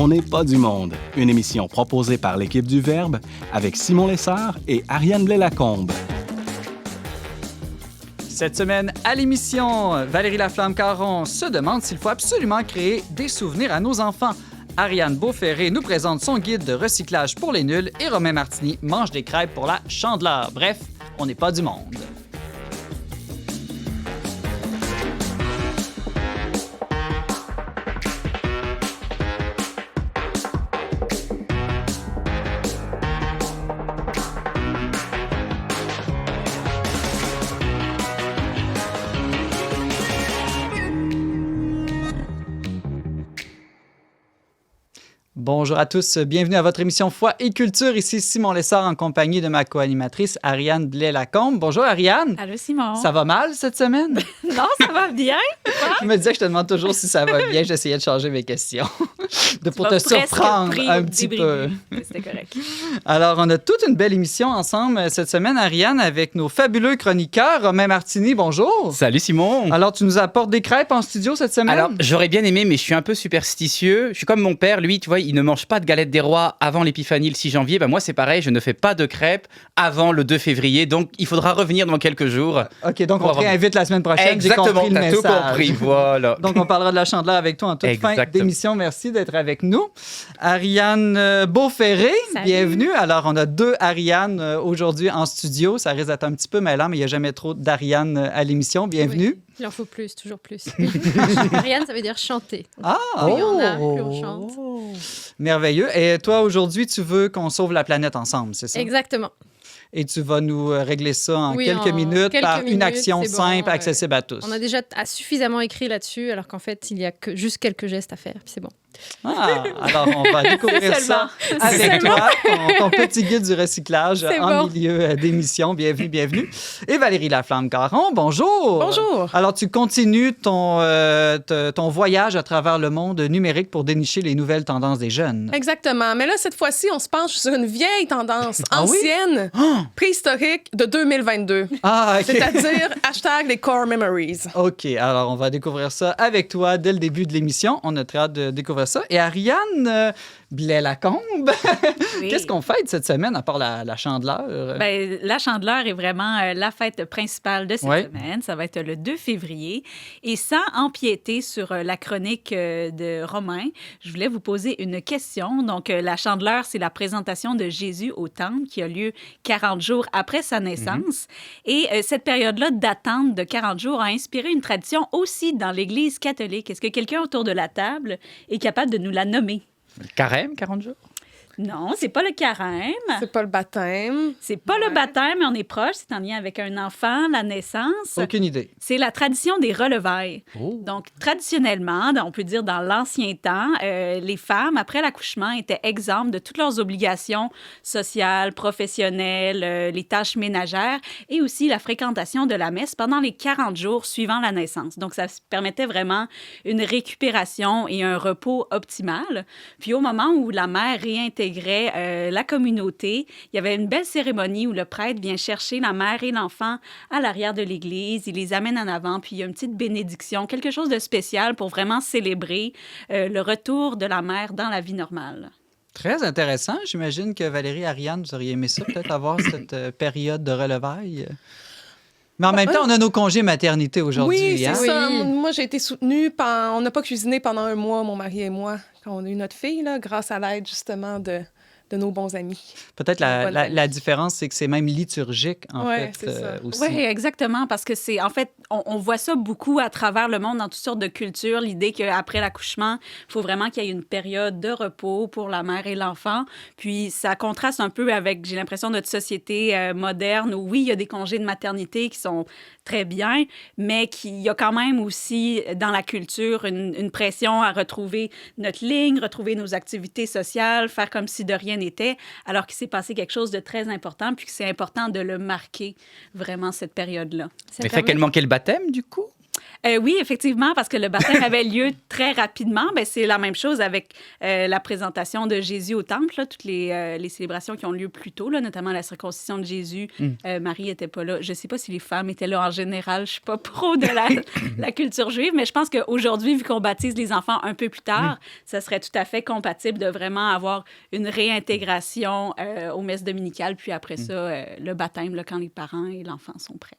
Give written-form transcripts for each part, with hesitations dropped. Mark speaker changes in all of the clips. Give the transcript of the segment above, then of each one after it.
Speaker 1: On n'est pas du monde, une émission proposée par l'équipe du Verbe avec Simon Lessard et Ariane Blais-Lacombe.
Speaker 2: Cette semaine, à l'émission, Valérie Laflamme-Caron se demande s'il faut absolument créer des souvenirs à nos enfants. Ariane Beauferré nous présente son guide de recyclage pour les nuls et Romain Martini mange des crêpes pour la Chandeleur. Bref, on n'est pas du monde. Bonjour à tous, bienvenue à votre émission Foi et Culture. Ici Simon Lessard en compagnie de ma co-animatrice Ariane Blais-Lacombe. Bonjour Ariane.
Speaker 3: Allô Simon.
Speaker 2: Ça va mal cette semaine?
Speaker 3: Non, ça va bien.
Speaker 2: Je me disais que je te demande toujours si ça va bien. J'essayais de changer mes questions pour te surprendre un petit peu.
Speaker 3: C'était correct.
Speaker 2: Alors, on a toute une belle émission ensemble cette semaine, Ariane, avec nos fabuleux chroniqueurs. Romain Martini, bonjour.
Speaker 4: Salut Simon.
Speaker 2: Alors, tu nous apportes des crêpes en studio cette semaine?
Speaker 4: Alors, j'aurais bien aimé, mais je suis un peu superstitieux. Je suis comme mon père, lui, tu vois, il ne mange pas de galettes des rois avant l'épiphanie le 6 janvier. Moi, c'est pareil, je ne fais pas de crêpes avant le 2 février. Donc, il faudra revenir dans quelques jours.
Speaker 2: OK, donc on te réinvite la semaine prochaine.
Speaker 4: Exactement, t'as tout compris, voilà.
Speaker 2: Donc, on parlera de la Chandeleur avec toi en toute fin d'émission. Merci d'être avec nous. Ariane Beauferré, bienvenue. Alors, on a deux Ariane aujourd'hui en studio. Ça risque d'être un petit peu mêlant, mais il n'y a jamais trop d'Ariane à l'émission. Bienvenue.
Speaker 5: Oui, il en faut plus, toujours plus. Ariane, ça veut dire chanter.
Speaker 2: Ah!
Speaker 5: Plus on a, plus on chante.
Speaker 2: Merveilleux. Et toi, aujourd'hui, tu veux qu'on sauve la planète ensemble, c'est ça?
Speaker 5: Exactement.
Speaker 2: Et tu vas nous régler ça en quelques minutes par une action simple, accessible à tous.
Speaker 5: On a déjà suffisamment écrit là-dessus, alors qu'en fait, il y a juste quelques gestes à faire, puis c'est bon.
Speaker 2: Ah, alors on va découvrir ça avec toi, ton petit guide du recyclage milieu d'émission. Bienvenue, bienvenue. Et Valérie Laflamme-Caron, bonjour.
Speaker 6: Bonjour.
Speaker 2: Alors, tu continues ton voyage à travers le monde numérique pour dénicher les nouvelles tendances des jeunes.
Speaker 6: Exactement. Mais là, cette fois-ci, on se penche sur une vieille tendance ancienne, préhistorique de 2022.
Speaker 2: Ah, OK.
Speaker 6: C'est-à-dire les core memories.
Speaker 2: OK. Alors, on va découvrir ça avec toi dès le début de l'émission. On a très hâte de découvrir ça. Et Ariane Blais-Lacombe, qu'est-ce qu'on fête cette semaine à part la Chandeleur?
Speaker 3: Bien, la Chandeleur est vraiment la fête principale de cette semaine. Ça va être le 2 février. Et sans empiéter sur la chronique de Romain, je voulais vous poser une question. Donc, la Chandeleur, c'est la présentation de Jésus au temple qui a lieu 40 jours après sa naissance. Et cette période-là d'attente de 40 jours a inspiré une tradition aussi dans l'Église catholique. Est-ce que quelqu'un autour de la table est capable de nous la nommer?
Speaker 4: Carême, 40 jours?
Speaker 3: Non, c'est pas le carême.
Speaker 6: C'est pas le baptême.
Speaker 3: C'est pas le baptême, mais on est proche. C'est en lien avec un enfant, la naissance.
Speaker 2: Aucune idée.
Speaker 3: C'est la tradition des relevailles.
Speaker 2: Oh.
Speaker 3: Donc, traditionnellement, on peut dire dans l'ancien temps, les femmes, après l'accouchement, étaient exemptes de toutes leurs obligations sociales, professionnelles, les tâches ménagères et aussi la fréquentation de la messe pendant les 40 jours suivant la naissance. Donc, ça permettait vraiment une récupération et un repos optimal. Puis, au moment où la mère réintégrait la communauté. Il y avait une belle cérémonie où le prêtre vient chercher la mère et l'enfant à l'arrière de l'église. Il les amène en avant, puis il y a une petite bénédiction, quelque chose de spécial pour vraiment célébrer le retour de la mère dans la vie normale.
Speaker 2: Très intéressant. J'imagine que Valérie, Ariane, vous auriez aimé ça, peut-être avoir cette période de relevailles. Mais en même temps, on a nos congés maternité aujourd'hui.
Speaker 6: Oui, c'est ça.
Speaker 5: Oui.
Speaker 6: Moi, j'ai été soutenue. On n'a pas cuisiné pendant un mois, mon mari et moi, quand on a eu notre fille, là, grâce à l'aide, justement, de nos bons amis.
Speaker 2: Peut-être la différence, c'est que c'est même liturgique, en fait, aussi.
Speaker 3: Oui, exactement, parce que c'est, en fait, on voit ça beaucoup à travers le monde dans toutes sortes de cultures, l'idée qu'après l'accouchement, il faut vraiment qu'il y ait une période de repos pour la mère et l'enfant. Puis ça contraste un peu avec, j'ai l'impression, notre société moderne où, oui, il y a des congés de maternité qui sont très bien, mais qu'il y a quand même aussi dans la culture une pression à retrouver notre ligne, retrouver nos activités sociales, faire comme si de rien n'était, alors qu'il s'est passé quelque chose de très important, puis que c'est important de le marquer, vraiment, cette période-là.
Speaker 4: Mais fait qu'elle manquait le baptême, du coup?
Speaker 3: Oui, effectivement, parce que le baptême avait lieu très rapidement. Ben, c'est la même chose avec la présentation de Jésus au temple, là, toutes les célébrations qui ont lieu plus tôt, là, notamment la circoncision de Jésus. Marie n'était pas là. Je ne sais pas si les femmes étaient là en général. Je ne suis pas pro de la culture juive, mais je pense qu'aujourd'hui, vu qu'on baptise les enfants un peu plus tard, ça serait tout à fait compatible de vraiment avoir une réintégration aux messes dominicales, puis après ça, le baptême, là, quand les parents et l'enfant sont prêts.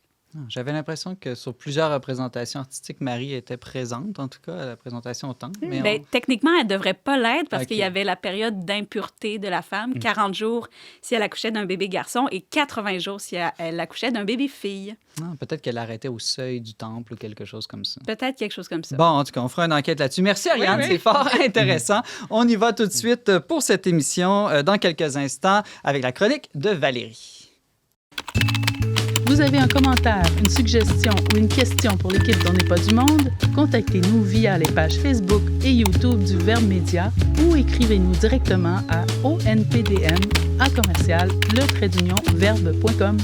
Speaker 2: J'avais l'impression que sur plusieurs représentations artistiques, Marie était présente, en tout cas, à la présentation au temple. Mais
Speaker 3: Ben, techniquement, elle ne devrait pas l'être parce
Speaker 2: OK.
Speaker 3: qu'il y avait la période d'impureté de la femme, 40 jours si elle accouchait d'un bébé garçon et 80 jours si elle accouchait d'un bébé fille.
Speaker 2: Peut-être qu'elle arrêtait au seuil du temple ou quelque chose comme ça.
Speaker 3: Peut-être quelque chose comme ça.
Speaker 2: Bon, en tout cas, on fera une enquête là-dessus. Merci, Ariane, c'est fort intéressant. On y va tout de suite pour cette émission dans quelques instants avec la chronique de Valérie.
Speaker 7: Vous avez un commentaire, une suggestion ou une question pour l'équipe d'On n'est pas du monde? Contactez-nous via les pages Facebook et YouTube du Verbe Média ou écrivez-nous directement à onpdm@le-verbe.com.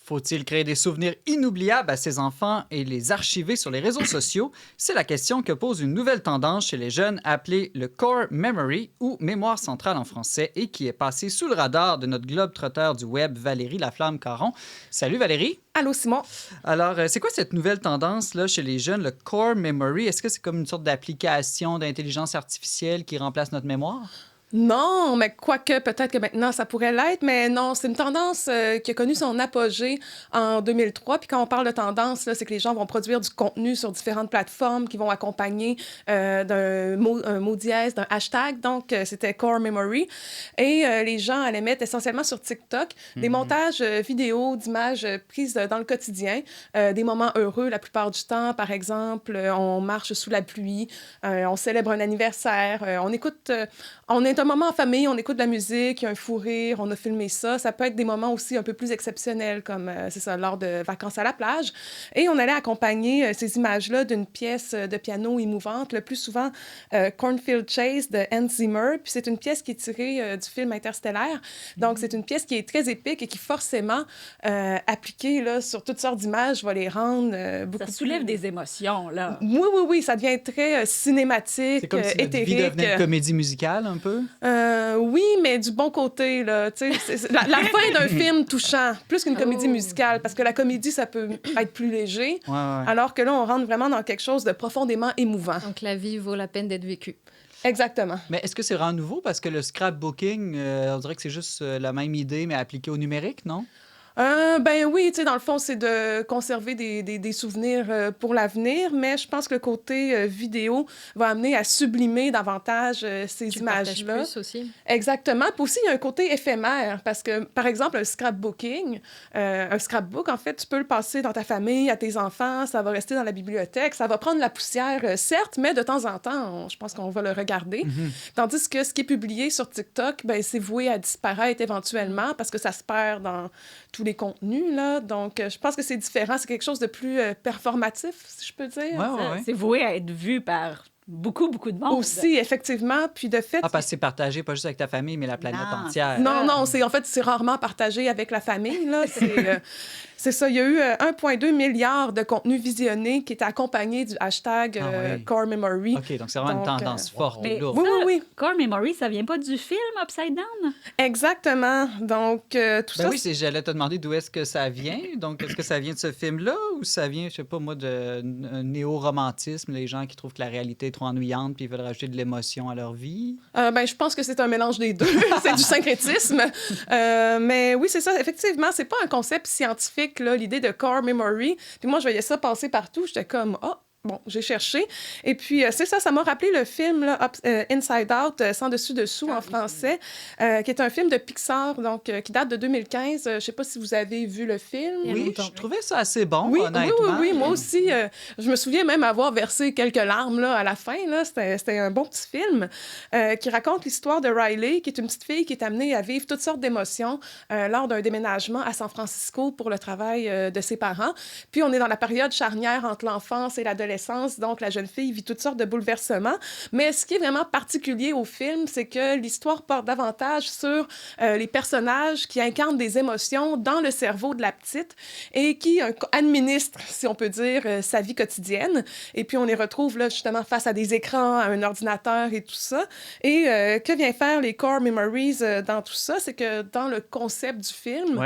Speaker 2: Faut-il créer des souvenirs inoubliables à ses enfants et les archiver sur les réseaux sociaux? C'est la question que pose une nouvelle tendance chez les jeunes appelée le Core Memory ou mémoire centrale en français et qui est passée sous le radar de notre globe-trotteur du web, Valérie Laflamme-Caron. Salut Valérie!
Speaker 6: Allô, Simon?
Speaker 2: Alors, c'est quoi cette nouvelle tendance là, chez les jeunes, le Core Memory? Est-ce que c'est comme une sorte d'application d'intelligence artificielle qui remplace notre mémoire?
Speaker 6: Non, mais quoique, peut-être que maintenant, ça pourrait l'être, mais non, c'est une tendance qui a connu son apogée en 2003. Puis quand on parle de tendance, là, c'est que les gens vont produire du contenu sur différentes plateformes qui vont accompagner d'un mot dièse, d'un hashtag. Donc, c'était Core Memory. Et les gens allaient mettre essentiellement sur TikTok des montages vidéo d'images prises dans le quotidien, des moments heureux la plupart du temps. Par exemple, on marche sous la pluie, on célèbre un anniversaire, on écoute... on est un moment en famille, on écoute de la musique, il y a un fou rire, on a filmé ça. Ça peut être des moments aussi un peu plus exceptionnels, comme, c'est ça, lors de vacances à la plage. Et on allait accompagner ces images-là d'une pièce de piano émouvante, le plus souvent Cornfield Chase de Hans Zimmer. Puis c'est une pièce qui est tirée du film Interstellaire. Donc, c'est une pièce qui est très épique et qui, forcément, appliquée là, sur toutes sortes d'images, va les rendre beaucoup
Speaker 3: Ça soulève des émotions, là.
Speaker 6: Oui, ça devient très cinématique,
Speaker 2: C'est comme si notre vie
Speaker 6: éthérique.
Speaker 2: devenait une comédie musicale, un peu?
Speaker 6: Oui, mais du bon côté, là. Tu sais, c'est la fin d'un film touchant, plus qu'une comédie musicale, parce que la comédie, ça peut être plus léger,
Speaker 2: Ouais.
Speaker 6: alors que là, on rentre vraiment dans quelque chose de profondément émouvant.
Speaker 5: Donc, la vie vaut la peine d'être vécue.
Speaker 6: Exactement.
Speaker 2: Mais est-ce que c'est vraiment nouveau? Parce que le scrapbooking, on dirait que c'est juste la même idée, mais appliquée au numérique, non?
Speaker 6: Ben oui, tu sais, dans le fond, c'est de conserver des souvenirs pour l'avenir, mais je pense que le côté vidéo va amener à sublimer davantage ces
Speaker 5: Tu le partages
Speaker 6: images-là.
Speaker 5: plus aussi.
Speaker 6: Exactement. Puis aussi, il y a un côté éphémère parce que, par exemple, un scrapbooking, un scrapbook, en fait, tu peux le passer dans ta famille, à tes enfants, ça va rester dans la bibliothèque, ça va prendre la poussière, certes, mais de temps en temps, je pense qu'on va le regarder. Tandis que ce qui est publié sur TikTok, ben, c'est voué à disparaître éventuellement parce que ça se perd dans tous les contenus, là. Donc, je pense que c'est différent. C'est quelque chose de plus performatif, si je peux dire.
Speaker 2: Ouais.
Speaker 3: C'est voué à être vu par beaucoup de monde.
Speaker 6: Aussi, effectivement. Puis de fait...
Speaker 2: Ah, parce que c'est partagé pas juste avec ta famille, mais la planète
Speaker 3: Non,
Speaker 2: entière.
Speaker 6: Non, c'est rarement partagé avec la famille, là. C'est ça, il y a eu 1,2 milliard de contenus visionnés qui étaient accompagnés du hashtag Core Memory.
Speaker 2: OK, donc c'est vraiment une
Speaker 6: Donc,
Speaker 2: tendance forte
Speaker 3: mais
Speaker 2: et lourde.
Speaker 6: Oui.
Speaker 3: Core Memory, ça vient pas du film Upside Down?
Speaker 6: Exactement. Donc, tout
Speaker 2: Ben
Speaker 6: ça...
Speaker 2: oui, j'allais te demander d'où est-ce que ça vient. Donc, est-ce que ça vient de ce film-là ou ça vient, je sais pas moi, d'un néo-romantisme, les gens qui trouvent que la réalité est trop ennuyante puis ils veulent rajouter de l'émotion à leur vie?
Speaker 6: Ben, je pense que c'est un mélange des deux. C'est du syncrétisme. Mais oui, c'est ça. Effectivement, c'est pas un concept scientifique, là, l'idée de Core Memory. Puis moi, je voyais ça passer partout. J'étais comme, bon, j'ai cherché. Et puis, c'est ça m'a rappelé le film là, Inside Out, Sans dessus-dessous en français, qui est un film de Pixar, donc qui date de 2015. Je sais pas si vous avez vu le film.
Speaker 2: Oui, je trouvais ça assez bon,
Speaker 6: Oui,
Speaker 2: honnêtement.
Speaker 6: oui, moi aussi. Je me souviens même avoir versé quelques larmes là, à la fin. Là. C'était un bon petit film qui raconte l'histoire de Riley, qui est une petite fille qui est amenée à vivre toutes sortes d'émotions lors d'un déménagement à San Francisco pour le travail de ses parents. Puis on est dans la période charnière entre l'enfance et l'adolescence. l'adolescence, donc la jeune fille vit toutes sortes de bouleversements. Mais ce qui est vraiment particulier au film, c'est que l'histoire porte davantage sur les personnages qui incarnent des émotions dans le cerveau de la petite et qui administrent, si on peut dire, sa vie quotidienne. Et puis, on les retrouve là, justement face à des écrans, à un ordinateur et tout ça. Et que vient faire les Core Memories dans tout ça? C'est que dans le concept du film,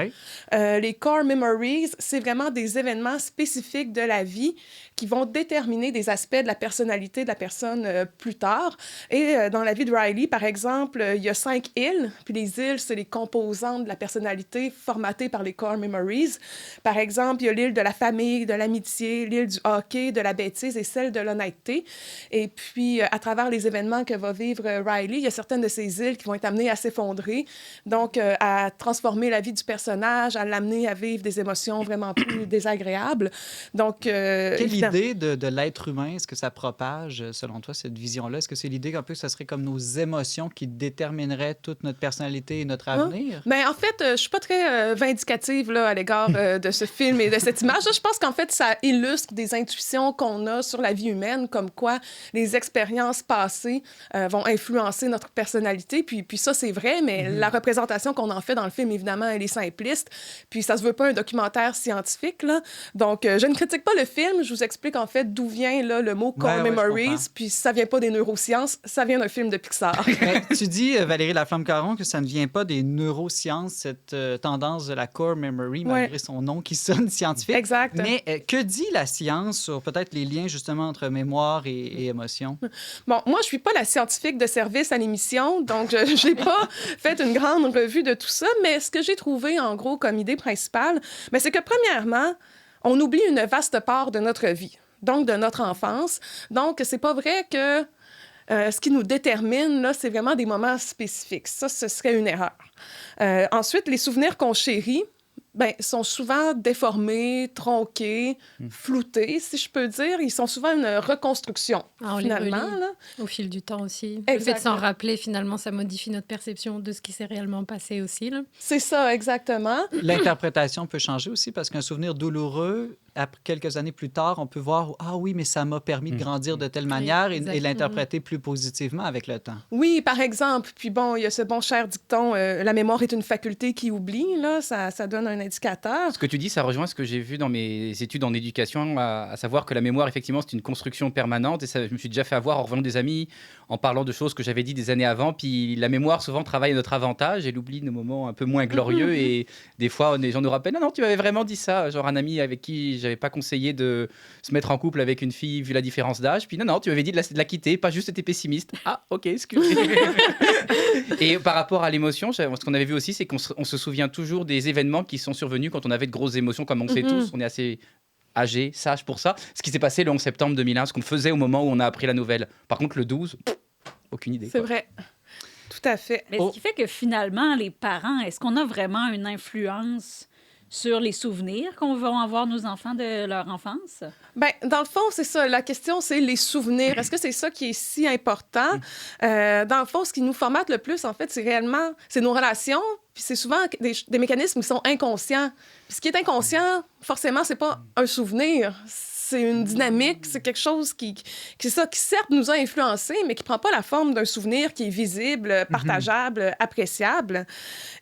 Speaker 6: les Core Memories, c'est vraiment des événements spécifiques de la vie qui vont déterminer des aspects de la personnalité de la personne plus tard. Et dans la vie de Riley, par exemple, il y a 5 îles, puis les îles, c'est les composantes de la personnalité formatées par les Core Memories. Par exemple, il y a l'île de la famille, de l'amitié, l'île du hockey, de la bêtise et celle de l'honnêteté. Et puis, à travers les événements que va vivre Riley, il y a certaines de ces îles qui vont être amenées à s'effondrer, donc à transformer la vie du personnage, à l'amener à vivre des émotions vraiment plus désagréables. Donc,
Speaker 2: quelle idée de l'être humain est-ce que ça propage, selon toi, cette vision-là? Est-ce que c'est l'idée qu'un peu ça serait comme nos émotions qui détermineraient toute notre personnalité et notre avenir?
Speaker 6: Ben, en fait, je suis pas très vindicative là, à l'égard de ce film et de cette image. Je pense qu'en fait, ça illustre des intuitions qu'on a sur la vie humaine, comme quoi les expériences passées vont influencer notre personnalité. Puis ça, c'est vrai, mais la représentation qu'on en fait dans le film, évidemment, elle est simpliste. Puis ça se veut pas un documentaire scientifique, là. Donc, je ne critique pas le film. Je vous explique, en fait, d'où vient là, le mot Core Memories. Puis ça vient pas des neurosciences, ça vient d'un film de Pixar.
Speaker 2: Tu dis, Valérie Laflamme-Caron, que ça ne vient pas des neurosciences, cette tendance de la Core Memory, malgré son nom qui sonne scientifique.
Speaker 6: Exact.
Speaker 2: Mais que dit la science sur peut-être les liens, justement, entre mémoire et émotion?
Speaker 6: Bon, moi, je suis pas la scientifique de service à l'émission, donc je n'ai pas fait une grande revue de tout ça, mais ce que j'ai trouvé, en gros, comme idée principale, ben, c'est que, premièrement, on oublie une vaste part de notre vie, donc de notre enfance. Donc, c'est pas vrai que ce qui nous détermine, là, c'est vraiment des moments spécifiques. Ça, ce serait une erreur. Ensuite, les souvenirs qu'on chérit, ben, sont souvent déformés, tronqués, floutés, si je peux dire. Ils sont souvent une reconstruction,
Speaker 5: on
Speaker 6: finalement.
Speaker 5: les relit
Speaker 6: là.
Speaker 5: au fil du temps aussi.
Speaker 6: Exactement.
Speaker 5: Le fait de s'en rappeler, finalement, ça modifie notre perception de ce qui s'est réellement passé aussi. Là.
Speaker 6: C'est ça, exactement.
Speaker 2: L'interprétation peut changer aussi parce qu'un souvenir douloureux, après quelques années plus tard, on peut voir « Ah oui, mais ça m'a permis de grandir de telle manière » et l'interpréter plus positivement avec le temps.
Speaker 6: Oui, par exemple. Puis bon, il y a ce bon cher dicton, la mémoire est une faculté qui oublie. Là, ça donne un indicateur.
Speaker 4: Ce que tu dis, ça rejoint ce que j'ai vu dans mes études en éducation, à savoir que la mémoire, effectivement, c'est une construction permanente. Et ça, je me suis déjà fait avoir en revenant des amis, en parlant de choses que j'avais dit des années avant. Puis la mémoire, souvent, travaille à notre avantage et elle oublie nos moments un peu moins glorieux. Et des fois, les gens nous rappellent « Non, tu m'avais vraiment dit ça. » Genre un ami avec qui j'avais pas conseillé de se mettre en couple avec une fille vu la différence d'âge. Puis non, tu m'avais dit de la quitter, pas juste t'étais pessimiste. Ah, ok, excusez. Et par rapport à l'émotion, ce qu'on avait vu aussi, c'est qu'on se souvient toujours des événements qui sont survenus quand on avait de grosses émotions, comme on sait tous, on est assez âgé, sage pour ça. Ce qui s'est passé le 11 septembre 2001, ce qu'on faisait au moment où on a appris la nouvelle. Par contre, le 12, aucune idée.
Speaker 6: C'est vrai. Tout à fait.
Speaker 3: Mais ce qui fait que finalement, les parents, est-ce qu'on a vraiment une influence sur les souvenirs qu'on va avoir nos enfants de leur enfance?
Speaker 6: Ben, dans le fond, c'est ça. La question, c'est les souvenirs. Est-ce que c'est ça qui est si important? Dans le fond, ce qui nous formate le plus, en fait, c'est nos relations. Puis c'est souvent des mécanismes qui sont inconscients. Puis ce qui est inconscient, forcément, c'est pas un souvenir. C'est une dynamique, c'est quelque chose qui certes nous a influencés, mais qui prend pas la forme d'un souvenir qui est visible, partageable, appréciable.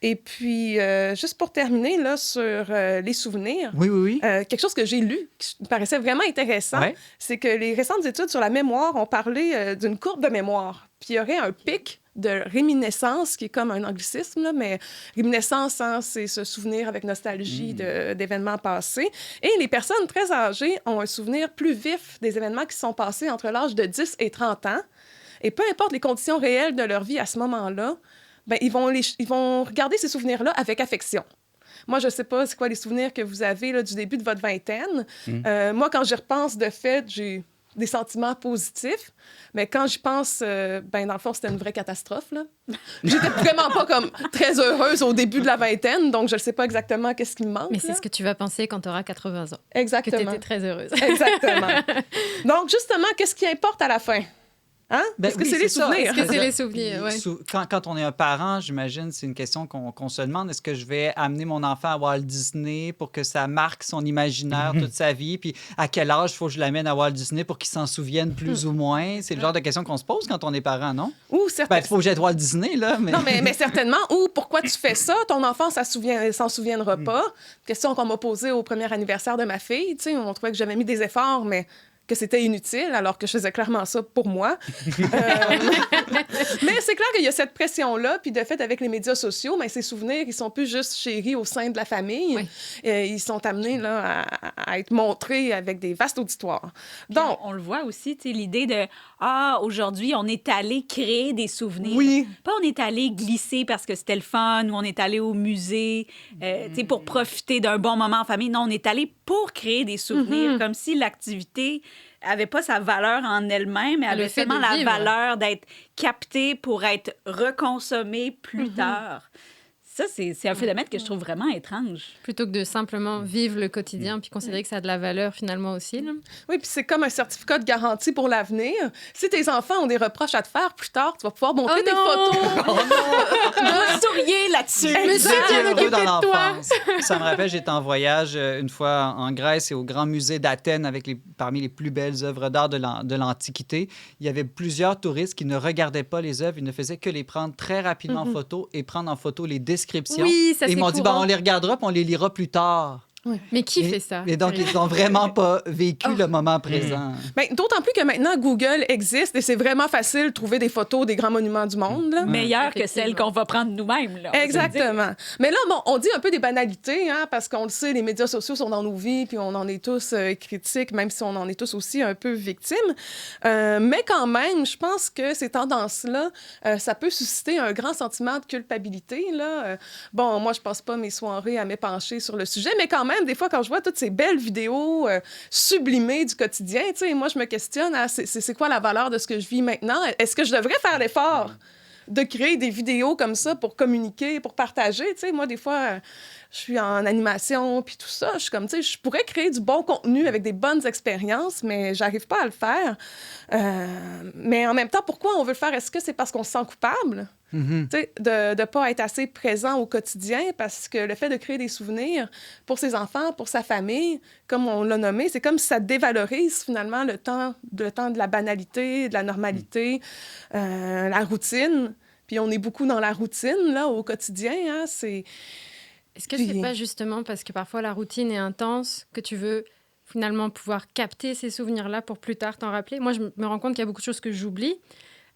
Speaker 6: Et puis, juste pour terminer là, sur les souvenirs,
Speaker 2: Oui.
Speaker 6: quelque chose que j'ai lu, qui me paraissait vraiment intéressant, c'est que les récentes études sur la mémoire ont parlé d'une courbe de mémoire. Puis il y aurait un pic de réminiscence, qui est comme un anglicisme, là, mais réminiscence, hein, c'est se souvenir avec nostalgie d'événements passés. Et les personnes très âgées ont un souvenir plus vif des événements qui sont passés entre l'âge de 10 et 30 ans. Et peu importe les conditions réelles de leur vie à ce moment-là, ben, ils vont regarder ces souvenirs-là avec affection. Moi, je ne sais pas c'est quoi les souvenirs que vous avez là, du début de votre vingtaine. Moi, quand j'y repense, de fait, j'ai des sentiments positifs. Mais quand j'y pense, ben, dans le fond, c'était une vraie catastrophe, là. J'étais vraiment pas comme très heureuse au début de la vingtaine, donc je ne sais pas exactement qu'est-ce qui me manque.
Speaker 5: Mais c'est
Speaker 6: là.
Speaker 5: ce que tu vas penser quand tu auras 80 ans.
Speaker 6: Exactement.
Speaker 5: Que tu étais très heureuse.
Speaker 6: Exactement. Donc, justement, qu'est-ce qui importe à la fin? Hein?
Speaker 2: Ben
Speaker 6: Est-ce que
Speaker 2: oui,
Speaker 6: c'est les
Speaker 2: c'est ça.
Speaker 6: souvenirs?
Speaker 5: Est-ce que c'est les souvenirs? Ouais.
Speaker 2: Quand on est un parent, j'imagine, c'est une question qu'on se demande. Est-ce que je vais amener mon enfant à Walt Disney pour que ça marque son imaginaire toute sa vie? Puis à quel âge il faut que je l'amène à Walt Disney pour qu'il s'en souvienne plus ou moins? C'est le genre de question qu'on se pose quand on est parent, non?
Speaker 6: Ou
Speaker 2: Ben, il faut que j'aille à Walt Disney, là. Mais...
Speaker 6: Non, mais certainement. Ou pourquoi tu fais ça? Ton enfant s'en souviendra pas. Question qu'on m'a posée au premier anniversaire de ma fille. Tu sais, on trouvait que j'avais mis des efforts, mais que c'était inutile, alors que je faisais clairement ça pour moi. Mais c'est clair qu'il y a cette pression-là, puis de fait, avec les médias sociaux, mais ces souvenirs, ils sont plus juste chéris au sein de la famille.
Speaker 5: Oui.
Speaker 6: Ils sont amenés là, à être montrés avec des vastes auditoires. Donc,
Speaker 3: On le voit aussi, tu sais, l'idée de aujourd'hui, on est allé créer des souvenirs.
Speaker 6: oui.
Speaker 3: Pas on est allé glisser parce que c'était le fun ou on est allé au musée tu sais, pour profiter d'un bon moment en famille. Non, on est allé pour créer des souvenirs, comme si l'activité avait pas sa valeur en elle-même, mais avait
Speaker 5: fait
Speaker 3: seulement
Speaker 5: de
Speaker 3: la
Speaker 5: vivre.
Speaker 3: valeur d'être captée pour être reconsommée plus tard. Ça, c'est un phénomène que je trouve vraiment étrange.
Speaker 5: Plutôt que de simplement vivre le quotidien puis considérer que ça a de la valeur finalement aussi. Là.
Speaker 6: Oui, puis c'est comme un certificat de garantie pour l'avenir. Si tes enfants ont des reproches à te faire plus tard, tu vas pouvoir montrer des photos.
Speaker 3: Vous souriez là-dessus.
Speaker 5: Monsieur,
Speaker 2: Vous étiez
Speaker 5: bien
Speaker 2: heureux dans
Speaker 5: occupé de toi.
Speaker 2: l'enfance. Ça me rappelle, j'étais en voyage une fois en Grèce et au Grand Musée d'Athènes avec parmi les plus belles œuvres d'art de l'Antiquité. Il y avait plusieurs touristes qui ne regardaient pas les œuvres, ils ne faisaient que les prendre très rapidement en photo et prendre en photo les descriptions.
Speaker 5: Oui, ça
Speaker 2: Et
Speaker 5: c'est
Speaker 2: ils m'ont dit,
Speaker 5: courant.
Speaker 2: on les regardera puis on les lira plus tard.
Speaker 5: Mais qui
Speaker 2: Et-
Speaker 5: fait ça?
Speaker 2: Et donc, ils n'ont vraiment pas vécu le moment présent.
Speaker 6: Ben, d'autant plus que maintenant, Google existe et c'est vraiment facile de trouver des photos des grands monuments du monde. Là.
Speaker 3: Meilleure que
Speaker 5: Effectivement.
Speaker 3: celle qu'on va prendre nous-mêmes. Là, on va se le dire.
Speaker 6: Exactement. Mais là, bon, on dit un peu des banalités, hein, parce qu'on le sait, les médias sociaux sont dans nos vies, puis on en est tous critiques, même si on en est tous aussi un peu victimes. Mais quand même, je pense que ces tendances-là, ça peut susciter un grand sentiment de culpabilité. Là. Bon, moi, je passe pas mes soirées à m'épancher sur le sujet, mais quand même, des fois, quand je vois toutes ces belles vidéos sublimées du quotidien, tu sais, moi, je me questionne, c'est quoi la valeur de ce que je vis maintenant? Est-ce que je devrais faire l'effort de créer des vidéos comme ça pour communiquer, pour partager? Tu sais, moi, des fois, je suis en animation, puis tout ça, je suis comme, tu sais, je pourrais créer du bon contenu avec des bonnes expériences, mais j'arrive pas à le faire. Mais en même temps, pourquoi on veut le faire? Est-ce que c'est parce qu'on se sent coupable? Tu sais, de ne pas être assez présent au quotidien, parce que le fait de créer des souvenirs pour ses enfants, pour sa famille, comme on l'a nommé, c'est comme si ça dévalorise finalement le temps de la banalité, de la normalité, la routine. Puis on est beaucoup dans la routine, là, au quotidien. Hein,
Speaker 5: Est-ce que
Speaker 6: Puis-
Speaker 5: c'est pas justement parce que parfois la routine est intense que tu veux finalement pouvoir capter ces souvenirs-là pour plus tard t'en rappeler? Moi, je me rends compte qu'il y a beaucoup de choses que j'oublie.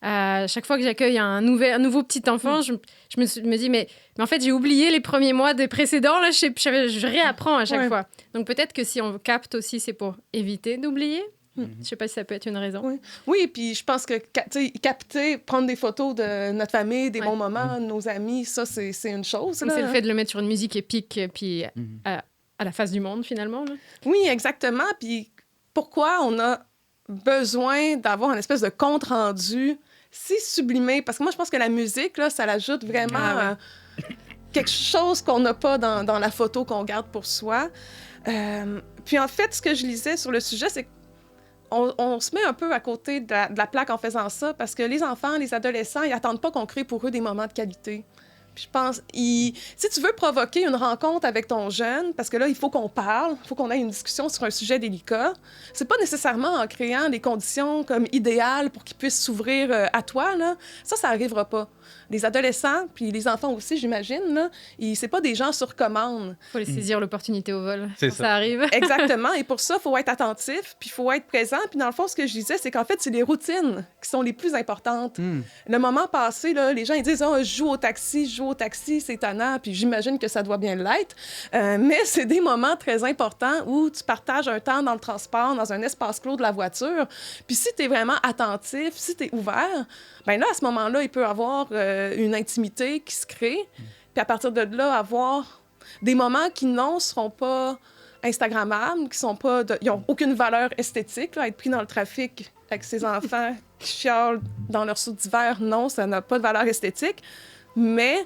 Speaker 5: Chaque fois que j'accueille un nouveau petit enfant, je me dis, mais en fait, j'ai oublié les premiers mois des précédents. Là, je réapprends à chaque
Speaker 6: Ouais.
Speaker 5: fois. Donc peut-être que si on capte aussi, c'est pour éviter d'oublier. Je sais pas si ça peut être une raison.
Speaker 6: Oui, puis je pense que tu sais, capter, prendre des photos de notre famille, des
Speaker 5: Ouais.
Speaker 6: bons moments, de nos amis, ça, c'est une chose.
Speaker 5: Donc,
Speaker 6: Là.
Speaker 5: c'est le fait de le mettre sur une musique épique, puis à la face du monde, finalement. Là.
Speaker 6: Oui, exactement. Puis pourquoi on a besoin d'avoir une espèce de compte-rendu si sublimé? Parce que moi, je pense que la musique, là, ça l'ajoute vraiment quelque chose qu'on n'a pas dans la photo qu'on garde pour soi. Puis en fait, ce que je lisais sur le sujet, c'est on se met un peu à côté de la plaque en faisant ça, parce que les enfants, les adolescents, ils n'attendent pas qu'on crée pour eux des moments de qualité. Puis je pense, si tu veux provoquer une rencontre avec ton jeune, parce que là, il faut qu'on parle, il faut qu'on ait une discussion sur un sujet délicat, c'est pas nécessairement en créant les conditions comme idéales pour qu'ils puissent s'ouvrir à toi, là. Ça n'arrivera pas. Les adolescents, puis les enfants aussi, j'imagine, là, c'est pas des gens sur commande.
Speaker 5: Il faut les saisir l'opportunité au vol.
Speaker 4: C'est
Speaker 5: quand
Speaker 4: ça.
Speaker 5: ça arrive.
Speaker 6: Exactement. Et pour ça, il faut être attentif, puis il faut être présent. Puis dans le fond, ce que je disais, c'est qu'en fait, c'est les routines qui sont les plus importantes. Le moment passé, là, les gens ils disent « je joue au taxi, c'est étonnant. » Puis j'imagine que ça doit bien l'être. Mais c'est des moments très importants où tu partages un temps dans le transport, dans un espace clos de la voiture. Puis si tu es vraiment attentif, si tu es ouvert, bien là, à ce moment-là, il peut y avoir une intimité qui se crée. Puis à partir de là, avoir des moments qui non seront pas instagrammables, qui n'ont aucune valeur esthétique. Là, être pris dans le trafic avec ses enfants qui chialent dans leur soude d'hiver, non, ça n'a pas de valeur esthétique. Mais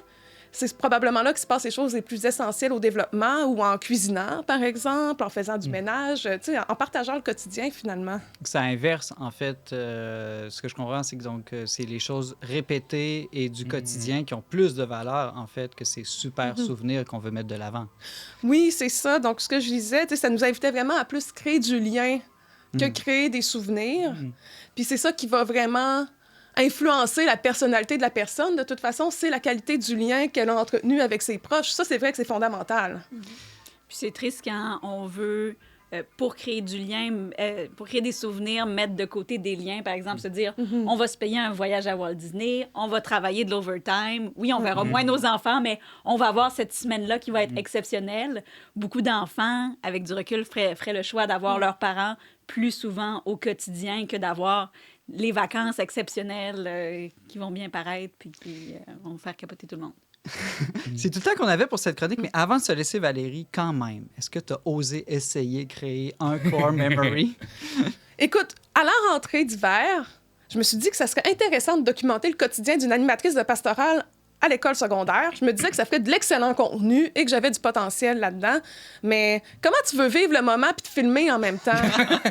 Speaker 6: c'est probablement là que se passent les choses les plus essentielles au développement, ou en cuisinant, par exemple, en faisant du ménage, tu sais, en partageant le quotidien, finalement.
Speaker 2: Ça inverse, en fait. Ce que je comprends, c'est que c'est les choses répétées et du quotidien qui ont plus de valeur, en fait, que ces super souvenirs qu'on veut mettre de l'avant.
Speaker 6: Oui, c'est ça. Donc, ce que je disais, ça nous invitait vraiment à plus créer du lien que créer des souvenirs. Puis c'est ça qui va vraiment influencer la personnalité de la personne. De toute façon, c'est la qualité du lien qu'elle a entretenu avec ses proches. Ça, c'est vrai que c'est fondamental.
Speaker 3: Puis c'est triste quand on veut, pour créer du lien, pour créer des souvenirs, mettre de côté des liens, par exemple, se dire, on va se payer un voyage à Walt Disney, on va travailler de l'overtime. Oui, on verra moins nos enfants, mais on va avoir cette semaine-là qui va être exceptionnelle. Beaucoup d'enfants, avec du recul, feraient le choix d'avoir leurs parents plus souvent au quotidien que d'avoir les vacances exceptionnelles qui vont bien paraître puis qui vont faire capoter tout le monde.
Speaker 2: C'est tout le temps qu'on avait pour cette chronique, mais avant de se laisser, Valérie, quand même, est-ce que tu as osé essayer de créer un core memory?
Speaker 6: Écoute, à la rentrée d'hiver, je me suis dit que ça serait intéressant de documenter le quotidien d'une animatrice de pastorale à l'école secondaire. Je me disais que ça ferait de l'excellent contenu et que j'avais du potentiel là-dedans. Mais comment tu veux vivre le moment puis te filmer en même temps?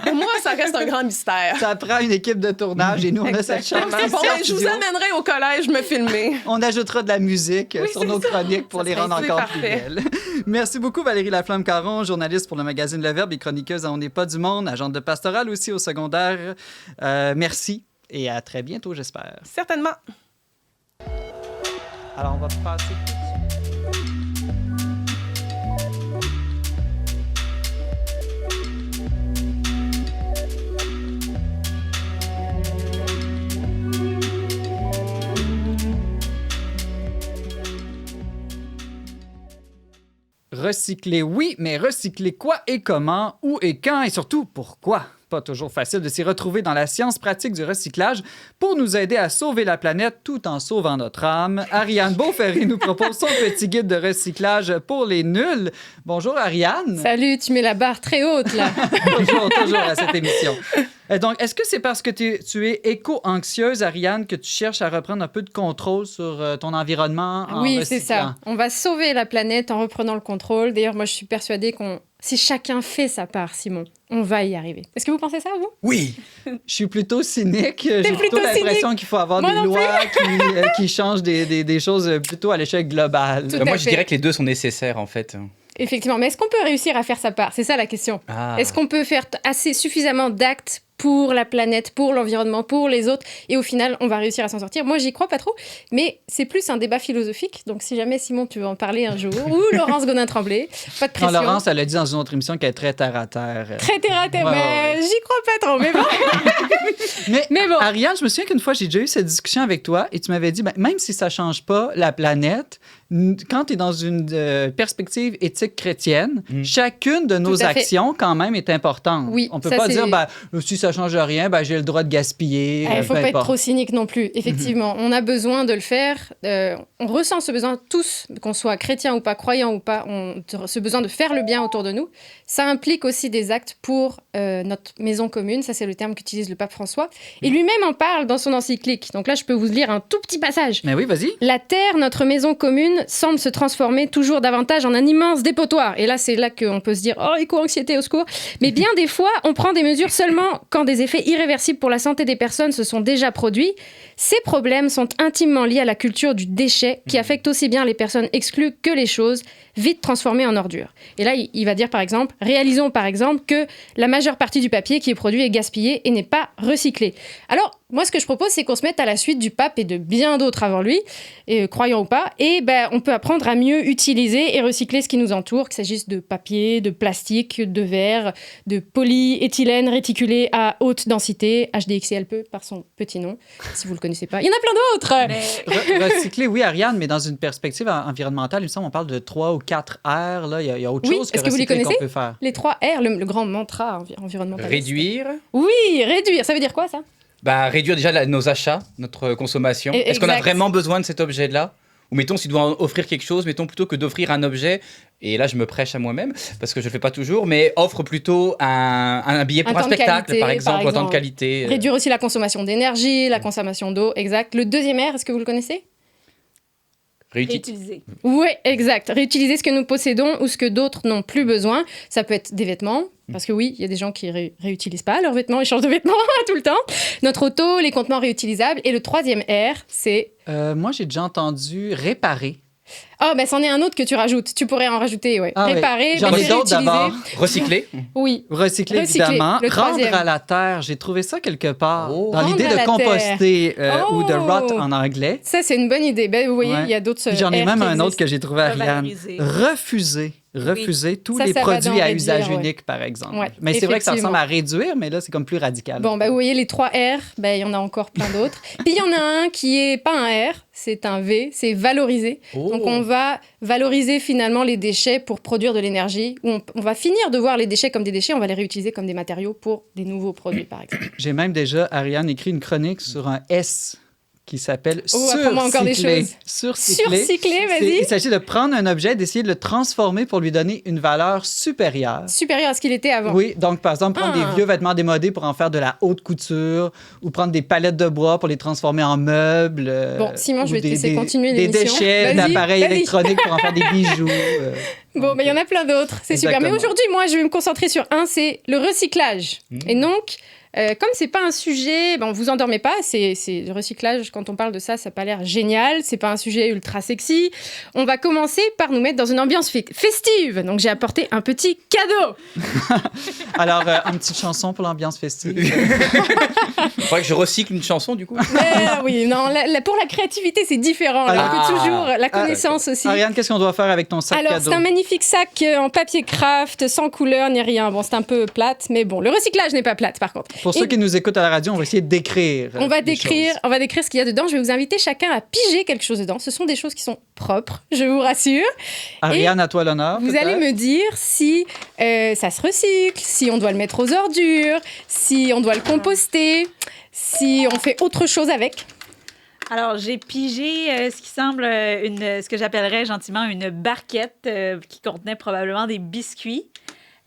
Speaker 6: Pour moi, ça reste un grand mystère.
Speaker 2: Ça prend une équipe de tournage et nous, on a cette chance.
Speaker 6: Bon, je vous amènerai au collège me filmer.
Speaker 2: On ajoutera de la musique sur nos chroniques pour les rendre encore plus belles. Merci beaucoup, Valérie Laflamme-Caron, journaliste pour le magazine Le Verbe et chroniqueuse à On n'est pas du monde, agente de pastorale aussi au secondaire. Merci et à très bientôt, j'espère.
Speaker 6: Certainement.
Speaker 2: Alors, on va passer tout de suite. Recycler, oui, mais recycler quoi et comment, où et quand et surtout pourquoi? Pas toujours facile de s'y retrouver dans la science pratique du recyclage. Pour nous aider à sauver la planète tout en sauvant notre âme, Ariane Beauferré nous propose son petit guide de recyclage pour les nuls. Bonjour Ariane.
Speaker 5: Salut, tu mets la barre très haute là.
Speaker 2: toujours à cette émission. Donc, est-ce que c'est parce que tu es éco-anxieuse, Ariane, que tu cherches à reprendre un peu de contrôle sur ton environnement en
Speaker 5: Oui,
Speaker 2: recyclant?
Speaker 5: c'est ça. On va sauver la planète en reprenant le contrôle. D'ailleurs, moi, je suis persuadée si chacun fait sa part, Simon, on va y arriver. Est-ce que vous pensez ça, vous?
Speaker 2: Oui. Je suis plutôt cynique. J'ai plutôt l'impression qu'il faut avoir
Speaker 5: Moi
Speaker 2: des lois qui changent des choses plutôt à l'échelle globale.
Speaker 5: Tout à
Speaker 4: Moi,
Speaker 5: fait.
Speaker 4: je dirais que les deux sont nécessaires, en fait.
Speaker 5: Effectivement. Mais est-ce qu'on peut réussir à faire sa part? C'est ça la question.
Speaker 4: Ah.
Speaker 5: Est-ce qu'on peut faire suffisamment d'actes pour la planète, pour l'environnement, pour les autres, et au final, on va réussir à s'en sortir? Moi, j'y crois pas trop, mais c'est plus un débat philosophique. Donc, si jamais, Simon, tu veux en parler un jour, ou Laurence Godin-Tremblay, pas de pression.
Speaker 2: Non, Laurence, elle a dit dans une autre émission qu'elle est très terre-à-terre.
Speaker 5: Très terre à terre,
Speaker 2: Ouais,
Speaker 5: mais j'y crois pas trop, mais bon.
Speaker 2: Mais
Speaker 5: bon.
Speaker 2: Ariane, je me souviens qu'une fois, j'ai déjà eu cette discussion avec toi et tu m'avais dit, même si ça change pas la planète, quand tu es dans une perspective éthique chrétienne, chacune de nos
Speaker 5: Tout à fait.
Speaker 2: actions, quand même, est importante.
Speaker 5: Oui,
Speaker 2: on peut
Speaker 5: ça,
Speaker 2: pas
Speaker 5: c'est-
Speaker 2: dire, si ça change rien, j'ai le droit de gaspiller.
Speaker 5: Il ne faut
Speaker 2: peu
Speaker 5: pas être
Speaker 2: importe.
Speaker 5: trop cynique non plus. Effectivement, on a besoin de le faire. On ressent ce besoin tous, qu'on soit chrétien ou pas, croyant ou pas, ce besoin de faire le bien autour de nous. Ça implique aussi des actes pour notre maison commune. Ça, c'est le terme qu'utilise le pape François. Et lui-même en parle dans son encyclique. Donc là, je peux vous lire un tout petit passage.
Speaker 2: Mais oui, vas-y.
Speaker 5: La terre, notre maison commune, semble se transformer toujours davantage en un immense dépotoir. Et là, c'est là qu'on peut se dire « Oh, éco-anxiété, au secours !» Mais bien des fois, on prend des mesures seulement quand des effets irréversibles pour la santé des personnes se sont déjà produits. Ces problèmes sont intimement liés à la culture du déchet qui affecte aussi bien les personnes exclues que les choses vite transformées en ordures. Et là, il va dire par exemple, réalisons par exemple que la majeure partie du papier qui est produit est gaspillé et n'est pas recyclé. Alors, moi, ce que je propose, c'est qu'on se mette à la suite du pape et de bien d'autres avant lui, croyants ou pas, et on peut apprendre à mieux utiliser et recycler ce qui nous entoure, qu'il s'agisse de papier, de plastique, de verre, de polyéthylène réticulé à haute densité, HDXLP par son petit nom, si vous le connaissez pas. Il y en a plein d'autres.
Speaker 2: Recycler, oui, Ariane, mais dans une perspective environnementale, il me semble, on parle de 3 ou 4 R. Là, il y a autre
Speaker 5: Oui,
Speaker 2: chose que
Speaker 5: est-ce que vous les
Speaker 2: recycler qu'on
Speaker 5: connaissez?
Speaker 2: peut faire.
Speaker 5: Les 3 R, le grand mantra environnemental.
Speaker 4: Réduire.
Speaker 5: Oui, réduire. Ça veut dire quoi, ça?
Speaker 4: Réduire déjà nos achats, notre consommation. Est-ce qu'on a
Speaker 5: Exact.
Speaker 4: vraiment besoin de cet objet-là? Ou mettons, si tu dois offrir quelque chose, mettons plutôt que d'offrir un objet, et là je me prêche à moi-même, parce que je ne le fais pas toujours, mais offre plutôt un billet pour un
Speaker 5: temps de
Speaker 4: spectacle,
Speaker 5: qualité,
Speaker 4: par exemple, ou un temps de
Speaker 5: exemple.
Speaker 4: qualité.
Speaker 5: Réduire aussi la consommation d'énergie, la consommation d'eau, exact. Le deuxième R, est-ce que vous le connaissez?
Speaker 3: Réutiliser.
Speaker 5: Oui, exact. Réutiliser ce que nous possédons ou ce que d'autres n'ont plus besoin. Ça peut être des vêtements, parce que oui, il y a des gens qui réutilisent pas leurs vêtements, ils changent de vêtements tout le temps. Notre auto, les contenants réutilisables. Et le troisième R, c'est...
Speaker 2: Moi, j'ai déjà entendu réparer.
Speaker 5: Oh, ben c'en est un autre que tu rajoutes. Tu pourrais en rajouter, ouais.
Speaker 2: Ah,
Speaker 5: Réparer,
Speaker 2: oui. J'en ai d'autres
Speaker 5: réutiliser.
Speaker 2: d'abord.
Speaker 4: Recycler.
Speaker 5: Oui.
Speaker 2: Recycler,
Speaker 5: Recycler,
Speaker 2: évidemment.
Speaker 5: le troisième.
Speaker 2: Rendre à la terre, j'ai trouvé ça quelque part.
Speaker 4: Oh.
Speaker 2: Dans l'idée
Speaker 5: Rendre à
Speaker 2: de
Speaker 5: la
Speaker 2: composter
Speaker 5: terre.
Speaker 2: ou de
Speaker 5: Oh.
Speaker 2: rot en anglais.
Speaker 5: Ça, c'est une bonne idée. Ben, vous voyez,
Speaker 2: Ouais.
Speaker 5: il y a d'autres
Speaker 2: Puis j'en ai
Speaker 5: R
Speaker 2: même
Speaker 5: qui
Speaker 2: un autre
Speaker 5: existent.
Speaker 2: que j'ai trouvé, Ariane.
Speaker 3: Revaloriser.
Speaker 2: Refuser tous
Speaker 5: Ça,
Speaker 2: les
Speaker 5: ça va
Speaker 2: produits
Speaker 5: dans
Speaker 2: à
Speaker 5: réduire,
Speaker 2: usage
Speaker 5: ouais.
Speaker 2: unique, par exemple.
Speaker 5: Ouais,
Speaker 2: Mais c'est vrai que ça
Speaker 5: effectivement.
Speaker 2: ressemble à réduire, mais là, c'est comme plus radical.
Speaker 5: Bon, ben, vous voyez, les 3 R, ben, il y en a encore plein d'autres. Puis il y en a un qui est pas un R, c'est un V, c'est valoriser.
Speaker 4: Oh.
Speaker 5: Donc on va valoriser finalement les déchets pour produire de l'énergie. On va finir de voir les déchets comme des déchets, on va les réutiliser comme des matériaux pour des nouveaux produits, par exemple.
Speaker 2: J'ai même déjà, Ariane, écrit une chronique sur un S qui s'appelle
Speaker 5: Oh, apprends-moi encore des
Speaker 2: surcycler.
Speaker 5: choses.
Speaker 2: Surcycler.
Speaker 5: Surcycler,
Speaker 2: Il
Speaker 5: vas-y.
Speaker 2: s'agit de prendre un objet, d'essayer de le transformer pour lui donner une valeur supérieure.
Speaker 5: Supérieur à ce qu'il était avant.
Speaker 2: Oui, donc par exemple, prendre
Speaker 5: Ah.
Speaker 2: des vieux vêtements démodés pour en faire de la haute couture ou prendre des palettes de bois pour les transformer en meubles.
Speaker 5: Bon, Simon,
Speaker 2: ou
Speaker 5: je vais te laisser continuer
Speaker 2: Des
Speaker 5: l'émission.
Speaker 2: déchets
Speaker 5: Vas-y,
Speaker 2: d'appareils
Speaker 5: vas-y.
Speaker 2: électroniques pour en faire des bijoux.
Speaker 5: Bon, mais il y en a plein d'autres. C'est super. Mais
Speaker 2: Exactement.
Speaker 5: aujourd'hui, moi, je vais me concentrer sur un, c'est le recyclage. Et donc, comme c'est pas un sujet, bon, vous endormez pas, c'est le recyclage, quand on parle de ça, ça n'a pas l'air génial, c'est pas un sujet ultra sexy. On va commencer par nous mettre dans une ambiance festive. Donc, j'ai apporté un petit cadeau.
Speaker 2: Alors, une petite chanson pour l'ambiance festive.
Speaker 4: Il faudrait que je recycle une chanson, du coup.
Speaker 5: Mais, oui, non, pour la créativité, c'est différent. Là. On peut toujours, la connaissance aussi.
Speaker 2: Ariane, qu'est-ce qu'on doit faire avec ton sac
Speaker 5: Alors,
Speaker 2: cadeau?
Speaker 5: c'est un magnifique sac en papier craft, sans couleur ni rien. Bon, c'est un peu plate, mais bon, le recyclage n'est pas plate, par contre.
Speaker 2: Pour ceux qui nous écoutent à la radio, on va essayer de décrire.
Speaker 5: On va
Speaker 2: les
Speaker 5: décrire
Speaker 2: choses.
Speaker 5: ce qu'il y a dedans. Je vais vous inviter chacun à piger quelque chose dedans. Ce sont des choses qui sont propres, je vous rassure.
Speaker 2: Ariane, à toi l'honneur.
Speaker 5: Vous allez me dire si ça se recycle, si on doit le mettre aux ordures, si on doit le composter, si on fait autre chose avec.
Speaker 3: Alors, j'ai pigé ce qui semble ce que j'appellerais gentiment une barquette qui contenait probablement des biscuits.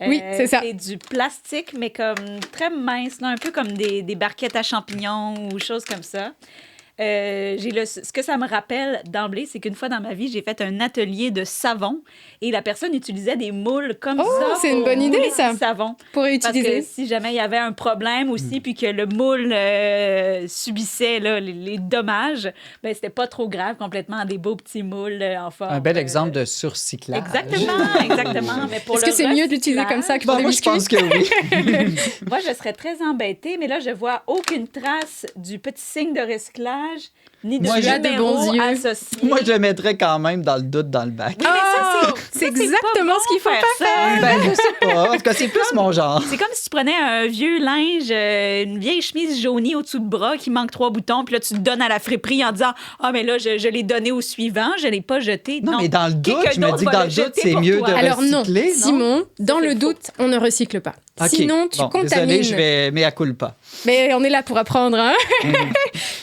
Speaker 5: Oui, c'est ça.
Speaker 3: C'est du plastique, mais comme très mince, là, un peu comme des barquettes à champignons ou choses comme ça. Ce que ça me rappelle d'emblée, c'est qu'une fois dans ma vie, j'ai fait un atelier de savon et la personne utilisait des moules comme ça.
Speaker 5: C'est une
Speaker 3: pour
Speaker 5: bonne idée,
Speaker 3: mouler
Speaker 5: ça.
Speaker 3: du savon.
Speaker 5: Pour
Speaker 3: Parce
Speaker 5: réutiliser.
Speaker 3: que si jamais il y avait un problème aussi, puis que le moule subissait là, les dommages, ben c'était pas trop grave, complètement des beaux petits moules en forme.
Speaker 2: Un bel exemple de surcyclage.
Speaker 3: Exactement. Mais pour
Speaker 5: Est-ce que c'est mieux de l'utiliser
Speaker 3: recyclage,
Speaker 5: comme ça que pour
Speaker 2: Bon,
Speaker 5: des
Speaker 2: moi, je
Speaker 5: biscuits?
Speaker 2: pense que oui.
Speaker 3: Moi, je serais très embêtée, mais là, je vois aucune trace du petit signe de recyclage, ni de
Speaker 2: Moi, j'ai
Speaker 5: de
Speaker 3: numéro
Speaker 5: bons yeux.
Speaker 3: associé.
Speaker 2: Moi, je le mettrais quand même dans le doute dans le bac.
Speaker 3: Oui, mais ça,
Speaker 5: c'est
Speaker 3: pas
Speaker 5: exactement
Speaker 3: bon
Speaker 5: ce qu'il faut
Speaker 3: faire
Speaker 5: pas
Speaker 3: ça.
Speaker 2: Ben, je sais pas. En tout cas, c'est plus mon genre.
Speaker 3: C'est comme si tu prenais un vieux linge, une vieille chemise jaunie au-dessous de bras qui manque 3 boutons, puis là, tu le donnes à la friperie en disant « Ah, mais là, je l'ai donné au suivant, je l'ai pas jeté. »
Speaker 2: Non, mais dans le doute,
Speaker 3: quelqu'un
Speaker 2: je me
Speaker 3: d'autre
Speaker 2: dis que
Speaker 3: va
Speaker 2: dans
Speaker 3: le
Speaker 2: le doute,
Speaker 3: jeter
Speaker 2: c'est
Speaker 3: pour
Speaker 2: mieux
Speaker 3: toi.
Speaker 2: de
Speaker 5: Alors non,
Speaker 2: recycler, non?
Speaker 5: Simon, dans
Speaker 3: c'est
Speaker 5: le
Speaker 3: faux.
Speaker 5: doute, on ne recycle pas.
Speaker 2: Ok.
Speaker 5: Sinon, tu
Speaker 2: Bon,
Speaker 5: contamines.
Speaker 2: Désolé, je vais mea culpa.
Speaker 5: Mais on est là pour apprendre. Hein?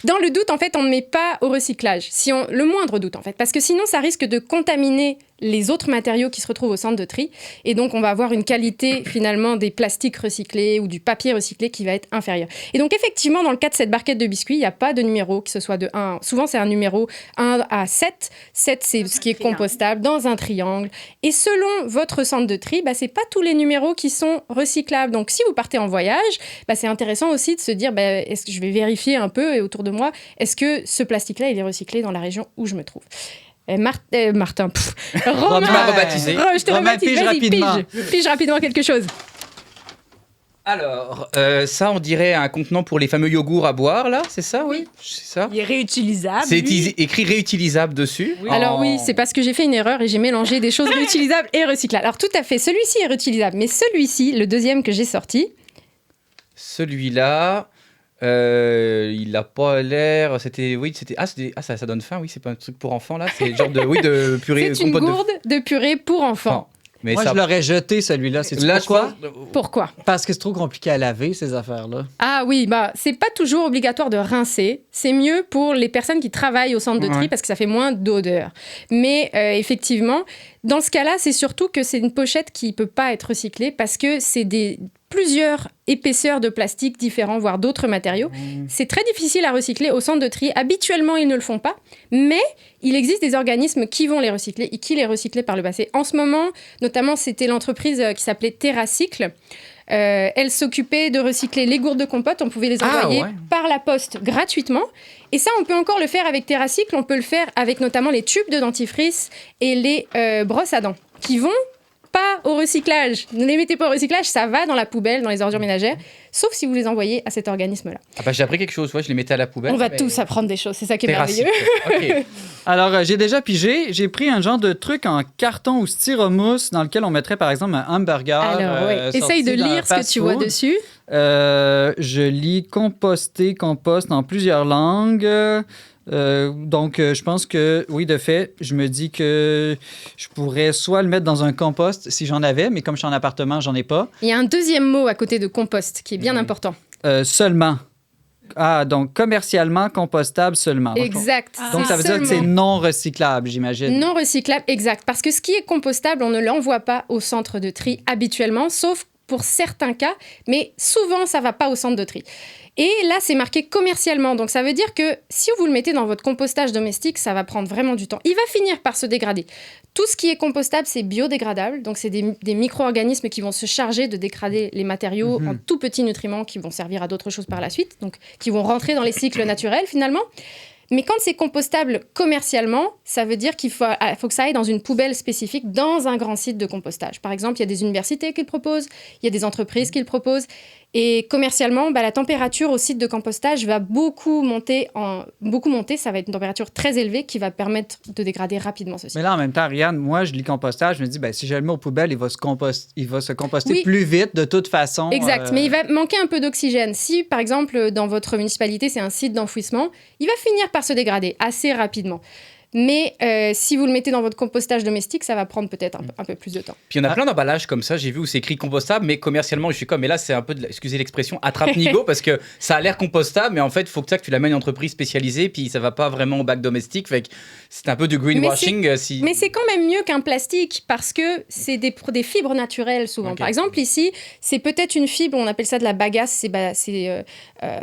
Speaker 5: Dans le doute, en fait, on ne met pas au recyclage. Le moindre doute, en fait. Parce que sinon, ça risque de contaminer les autres matériaux qui se retrouvent au centre de tri. Et donc, on va avoir une qualité, finalement, des plastiques recyclés ou du papier recyclé qui va être inférieure. Et donc, effectivement, dans le cas de cette barquette de biscuits, il n'y a pas de numéro, que ce soit de 1... Souvent, c'est un numéro 1 à 7. 7, c'est ce qui est compostable dans un triangle. Et selon votre centre de tri, ce n'est pas tous les numéros qui sont recyclables. Donc, si vous partez en voyage, c'est intéressant aussi de se dire, est-ce que je vais vérifier un peu autour de moi, est-ce que ce plastique-là, il est recyclé dans la région où je me trouve? Martin, Romain,
Speaker 4: Tu m'as rebaptisé.
Speaker 5: Je te
Speaker 2: Romain,
Speaker 5: rebaptise,
Speaker 2: pige
Speaker 5: vas-y,
Speaker 2: rapidement.
Speaker 5: pige rapidement quelque chose.
Speaker 4: Alors, ça, on dirait un contenant pour les fameux yogourts à boire, là, c'est ça, oui? C'est ça?
Speaker 3: Il est réutilisable.
Speaker 4: C'est
Speaker 3: lui.
Speaker 4: écrit réutilisable dessus.
Speaker 3: Oui.
Speaker 5: Alors
Speaker 4: En-
Speaker 5: oui, c'est parce que j'ai fait une erreur et j'ai mélangé des choses réutilisables et recyclables. Alors tout à fait, celui-ci est réutilisable, mais celui-ci, le deuxième que j'ai sorti,
Speaker 4: Celui-là, il n'a pas l'air. Ça donne faim, oui, c'est pas un truc pour enfants, là. C'est le genre de purée.
Speaker 5: c'est une
Speaker 4: compote de
Speaker 5: gourde de purée pour enfants.
Speaker 4: Mais
Speaker 2: Moi,
Speaker 4: ça...
Speaker 2: je l'aurais jeté, celui-là. C'est
Speaker 4: Là,
Speaker 2: pourquoi?
Speaker 5: Pourquoi?
Speaker 2: Parce que c'est trop compliqué à laver, ces affaires-là.
Speaker 5: Ah oui, c'est pas toujours obligatoire de rincer. C'est mieux pour les personnes qui travaillent au centre de tri
Speaker 4: Ouais.
Speaker 5: parce que ça fait moins d'odeur. Mais effectivement, dans ce cas-là, c'est surtout que c'est une pochette qui peut pas être recyclée parce que c'est des plusieurs épaisseurs de plastique différents, voire d'autres matériaux. C'est très difficile à recycler au centre de tri. Habituellement, ils ne le font pas, mais il existe des organismes qui vont les recycler et qui les recyclaient par le passé. En ce moment, notamment, c'était l'entreprise qui s'appelait TerraCycle. Elle s'occupait de recycler les gourdes de compote. On pouvait les envoyer par la poste gratuitement. Et ça, on peut encore le faire avec TerraCycle. On peut le faire avec notamment les tubes de dentifrice et les brosses à dents qui vont pas au recyclage. Ne les mettez pas au recyclage, ça va dans la poubelle, dans les ordures ménagères, sauf si vous les envoyez à cet organisme-là.
Speaker 4: Ah bah, j'ai appris quelque chose, je les mettais à la poubelle.
Speaker 5: On va tous apprendre des choses, c'est ça qui est merveilleux.
Speaker 4: Okay.
Speaker 2: Alors, j'ai déjà pigé. J'ai pris un genre de truc en carton ou styromousse dans lequel on mettrait, par exemple, un hamburger.
Speaker 5: Alors, essaye de lire ce que tu vois dessus.
Speaker 2: Je lis composter, compost en plusieurs langues. Donc, je pense que, oui, de fait, je me dis que je pourrais soit le mettre dans un compost si j'en avais, mais comme je suis en appartement, j'en ai pas.
Speaker 5: Il y a un deuxième mot à côté de compost qui est bien important.
Speaker 2: Seulement. Ah, donc commercialement compostable seulement.
Speaker 5: Exact.
Speaker 2: Donc, ça veut dire que c'est non recyclable, j'imagine.
Speaker 5: Non recyclable, exact. Parce que ce qui est compostable, on ne l'envoie pas au centre de tri habituellement, sauf pour certains cas, mais souvent, ça ne va pas au centre de tri. Et là, c'est marqué commercialement. Donc, ça veut dire que si vous le mettez dans votre compostage domestique, ça va prendre vraiment du temps. Il va finir par se dégrader. Tout ce qui est compostable, c'est biodégradable. Donc, c'est des micro-organismes qui vont se charger de dégrader les matériaux en tout petits nutriments qui vont servir à d'autres choses par la suite, donc qui vont rentrer dans les cycles naturels, finalement. Mais quand c'est compostable commercialement, ça veut dire qu'il faut que ça aille dans une poubelle spécifique, dans un grand site de compostage. Par exemple, il y a des universités qui le proposent, il y a des entreprises qui le proposent. Et commercialement, la température au site de compostage va beaucoup monter. Ça va être une température très élevée qui va permettre de dégrader rapidement ceci.
Speaker 2: Mais là, en même temps, Ariane, moi, je lis compostage, je me dis, si je le mets aux poubelles, il va se composter plus vite de toute façon.
Speaker 5: Exact, mais il va manquer un peu d'oxygène. Si, par exemple, dans votre municipalité, c'est un site d'enfouissement, il va finir par se dégrader assez rapidement. Mais si vous le mettez dans votre compostage domestique, ça va prendre peut-être un peu plus de temps.
Speaker 4: Puis il y en a plein d'emballages comme ça, j'ai vu où c'est écrit compostable, mais commercialement, je suis comme, mais là, c'est un peu, excusez l'expression, attrape-nigo, parce que ça a l'air compostable, mais en fait, il faut que tu l'amènes à une entreprise spécialisée, puis ça va pas vraiment au bac domestique. Fait que c'est un peu du greenwashing.
Speaker 5: Mais c'est quand même mieux qu'un plastique, parce que c'est des fibres naturelles, souvent. Okay. Par exemple, ici, c'est peut-être une fibre, on appelle ça de la bagasse, c'est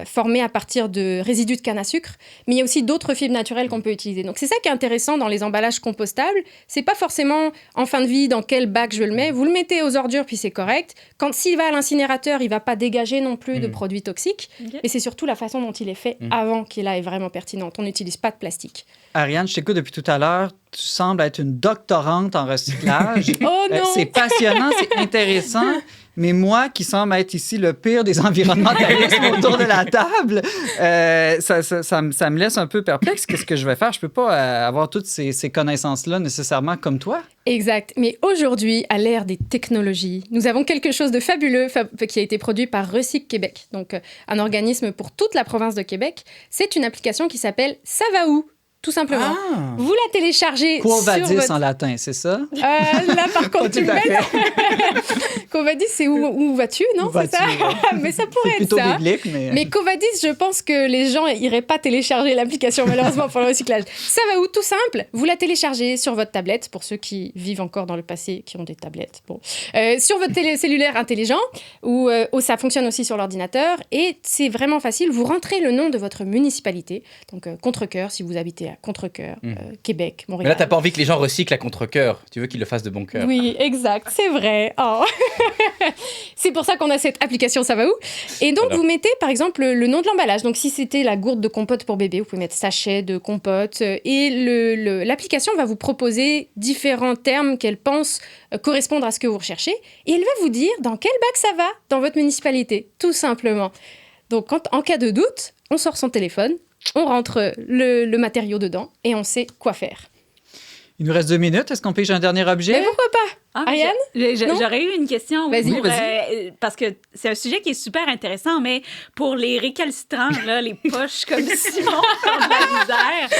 Speaker 5: formé à partir de résidus de canne à sucre, mais il y a aussi d'autres fibres naturelles qu'on peut utiliser. Donc, c'est ça qui est intéressant dans les emballages compostables, c'est pas forcément en fin de vie dans quel bac je le mets. Vous le mettez aux ordures puis c'est correct. Quand s'il va à l'incinérateur, il va pas dégager non plus de produits toxiques. Okay. Mais c'est surtout la façon dont il est fait avant qui là est vraiment pertinente. On n'utilise pas de plastique.
Speaker 2: Ariane, je t'écoute depuis tout à l'heure. Tu sembles être une doctorante en recyclage.
Speaker 5: Oh non!
Speaker 2: C'est passionnant, c'est intéressant. Mais moi, qui semble être ici le pire des environnementalistes autour de la table, ça me laisse un peu perplexe. Qu'est-ce que je vais faire? Je ne peux pas avoir toutes ces connaissances-là nécessairement comme toi.
Speaker 5: Exact. Mais aujourd'hui, à l'ère des technologies, nous avons quelque chose de fabuleux qui a été produit par Recyc Québec, donc un organisme pour toute la province de Québec. C'est une application qui s'appelle Ça va où? Tout simplement. Ah. Vous la téléchargez
Speaker 2: Quo vadis en latin, c'est ça?
Speaker 5: Là, par contre, tu le mets. Quo vadis, c'est où vas-tu, non? C'est ça? Mais ça pourrait être ça.
Speaker 2: Biblique, mais
Speaker 5: Quo vadis, je pense que les gens n'iraient pas télécharger l'application, malheureusement, pour le recyclage. Ça va où? Tout simple. Vous la téléchargez sur votre tablette, pour ceux qui vivent encore dans le passé, qui ont des tablettes. Bon. Sur votre cellulaire intelligent, ou ça fonctionne aussi sur l'ordinateur. Et c'est vraiment facile. Vous rentrez le nom de votre municipalité. Donc, Contrecœur, si vous habitez à Contrecœur, Québec, Montréal.
Speaker 4: Mais là, t'as pas envie que les gens recyclent à Contrecœur. Tu veux qu'ils le fassent de bon cœur.
Speaker 5: Oui, exact, c'est vrai. Oh. C'est pour ça qu'on a cette application Ça va où? Et donc, vous mettez, par exemple, le nom de l'emballage. Donc, si c'était la gourde de compote pour bébé, vous pouvez mettre sachet de compote. Et l'application va vous proposer différents termes qu'elle pense correspondre à ce que vous recherchez. Et elle va vous dire dans quel bac ça va dans votre municipalité, tout simplement. Donc, en cas de doute, on sort son téléphone, on rentre le matériau dedans et on sait quoi faire.
Speaker 2: Il nous reste 2 minutes. Est-ce qu'on pige un dernier objet?
Speaker 5: Mais pourquoi pas? Ariane?
Speaker 3: J'aurais eu une question.
Speaker 5: Vas-y.
Speaker 3: Parce que c'est un sujet qui est super intéressant, mais pour les récalcitrants, là, les poches comme Simon qui ont de la misère,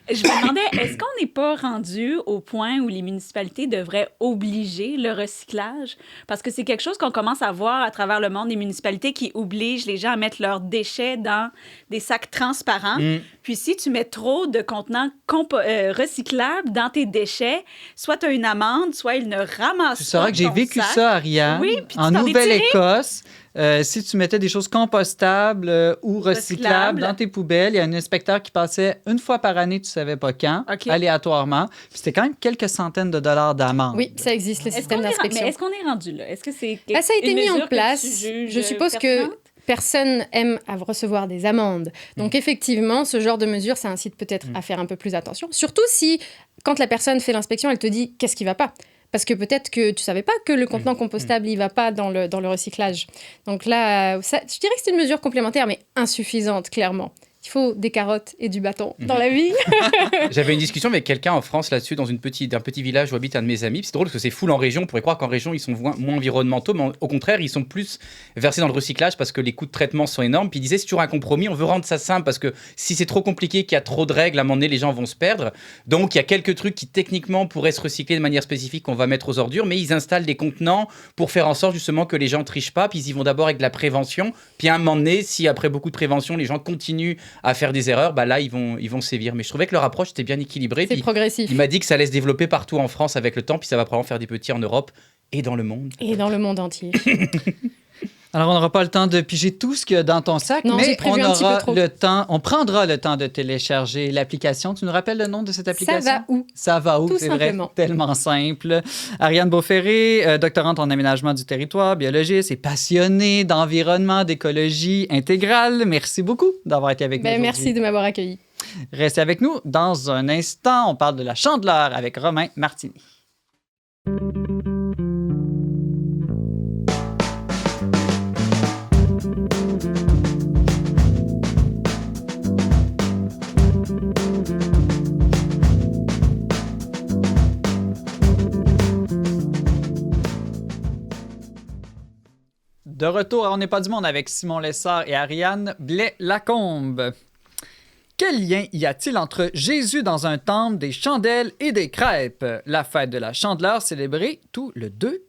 Speaker 3: Je me demandais, est-ce qu'on n'est pas rendu au point où les municipalités devraient obliger le recyclage? Parce que c'est quelque chose qu'on commence à voir à travers le monde, des municipalités qui obligent les gens à mettre leurs déchets dans des sacs transparents. Puis si tu mets trop de contenants recyclables dans tes déchets, soit tu as une amende, soit ils ne ramassent
Speaker 2: Tu
Speaker 3: pas
Speaker 2: sauras que j'ai
Speaker 3: ton
Speaker 2: vécu
Speaker 3: sac.
Speaker 2: ça, Ariane,
Speaker 3: Oui, puis tu
Speaker 2: en
Speaker 3: t'en es tiré.
Speaker 2: Nouvelle-Écosse. Si tu mettais des choses compostables ou recyclables
Speaker 3: Recyclables.
Speaker 2: dans tes poubelles, il y a un inspecteur qui passait une fois par année, tu ne savais pas quand,
Speaker 3: OK.
Speaker 2: aléatoirement. Puis c'était quand même quelques centaines de dollars d'amende.
Speaker 5: Oui, ça existe, le système
Speaker 3: Mais
Speaker 5: d'inspection.
Speaker 3: est-ce qu'on est rendu là? Est-ce que c'est
Speaker 5: Ça a été
Speaker 3: une
Speaker 5: mis en
Speaker 3: mesure que
Speaker 5: place.
Speaker 3: tu juges
Speaker 5: Je suppose que
Speaker 3: pertinente?
Speaker 5: personne aime recevoir des amendes. Donc, effectivement, ce genre de mesure, ça incite peut-être à faire un peu plus attention. Surtout si, quand la personne fait l'inspection, elle te dit qu'est-ce qui ne va pas. Parce que peut-être que tu ne savais pas que le contenant compostable, il ne va pas dans le recyclage. Donc là, je dirais que c'est une mesure complémentaire, mais insuffisante, clairement. Il faut des carottes et du bâton dans la vie.
Speaker 4: J'avais une discussion avec quelqu'un en France là-dessus, dans d'un petit village où habite un de mes amis. C'est drôle parce que c'est full en région. On pourrait croire qu'en région, ils sont moins environnementaux, mais au contraire, ils sont plus versés dans le recyclage parce que les coûts de traitement sont énormes. Puis il disait, c'est toujours un compromis. On veut rendre ça simple parce que si c'est trop compliqué, qu'il y a trop de règles, à un moment donné, les gens vont se perdre. Donc il y a quelques trucs qui techniquement pourraient se recycler de manière spécifique qu'on va mettre aux ordures, mais ils installent des contenants pour faire en sorte justement que les gens trichent pas. Puis ils y vont d'abord avec de la prévention. Puis à un moment donné, si après beaucoup de prévention, les gens continuent à faire des erreurs, bah là, ils vont sévir. Mais je trouvais que leur approche était bien équilibrée.
Speaker 5: C'est
Speaker 4: Puis
Speaker 5: progressif.
Speaker 4: il m'a dit que ça allait se développer partout en France avec le temps, puis ça va probablement faire des petits en Europe et dans le monde.
Speaker 5: Et dans le monde entier.
Speaker 2: Alors, on n'aura pas le temps de piger tout ce qu'il y a dans ton sac,
Speaker 5: Non,
Speaker 2: mais
Speaker 5: j'ai prévu
Speaker 2: on
Speaker 5: un petit peu
Speaker 2: aura
Speaker 5: trop.
Speaker 2: le temps, on prendra le temps de télécharger l'application. Tu nous rappelles le nom de cette application?
Speaker 5: Ça va où?
Speaker 2: Ça va où?
Speaker 5: Tout
Speaker 2: C'est vrai,
Speaker 5: simplement.
Speaker 2: tellement simple. Ariane Beauferré, doctorante en aménagement du territoire, biologiste et passionnée d'environnement, d'écologie intégrale. Merci beaucoup d'avoir été avec nous aujourd'hui.
Speaker 5: Merci de m'avoir accueilli.
Speaker 2: Restez avec nous. Dans un instant, on parle de la Chandeleur avec Romain Martini. De retour à On n'est pas du monde avec Simon Lessard et Ariane Blais-Lacombe. Quel lien y a-t-il entre Jésus dans un temple, des chandelles et des crêpes? La fête de la Chandeleur célébrée tous les 2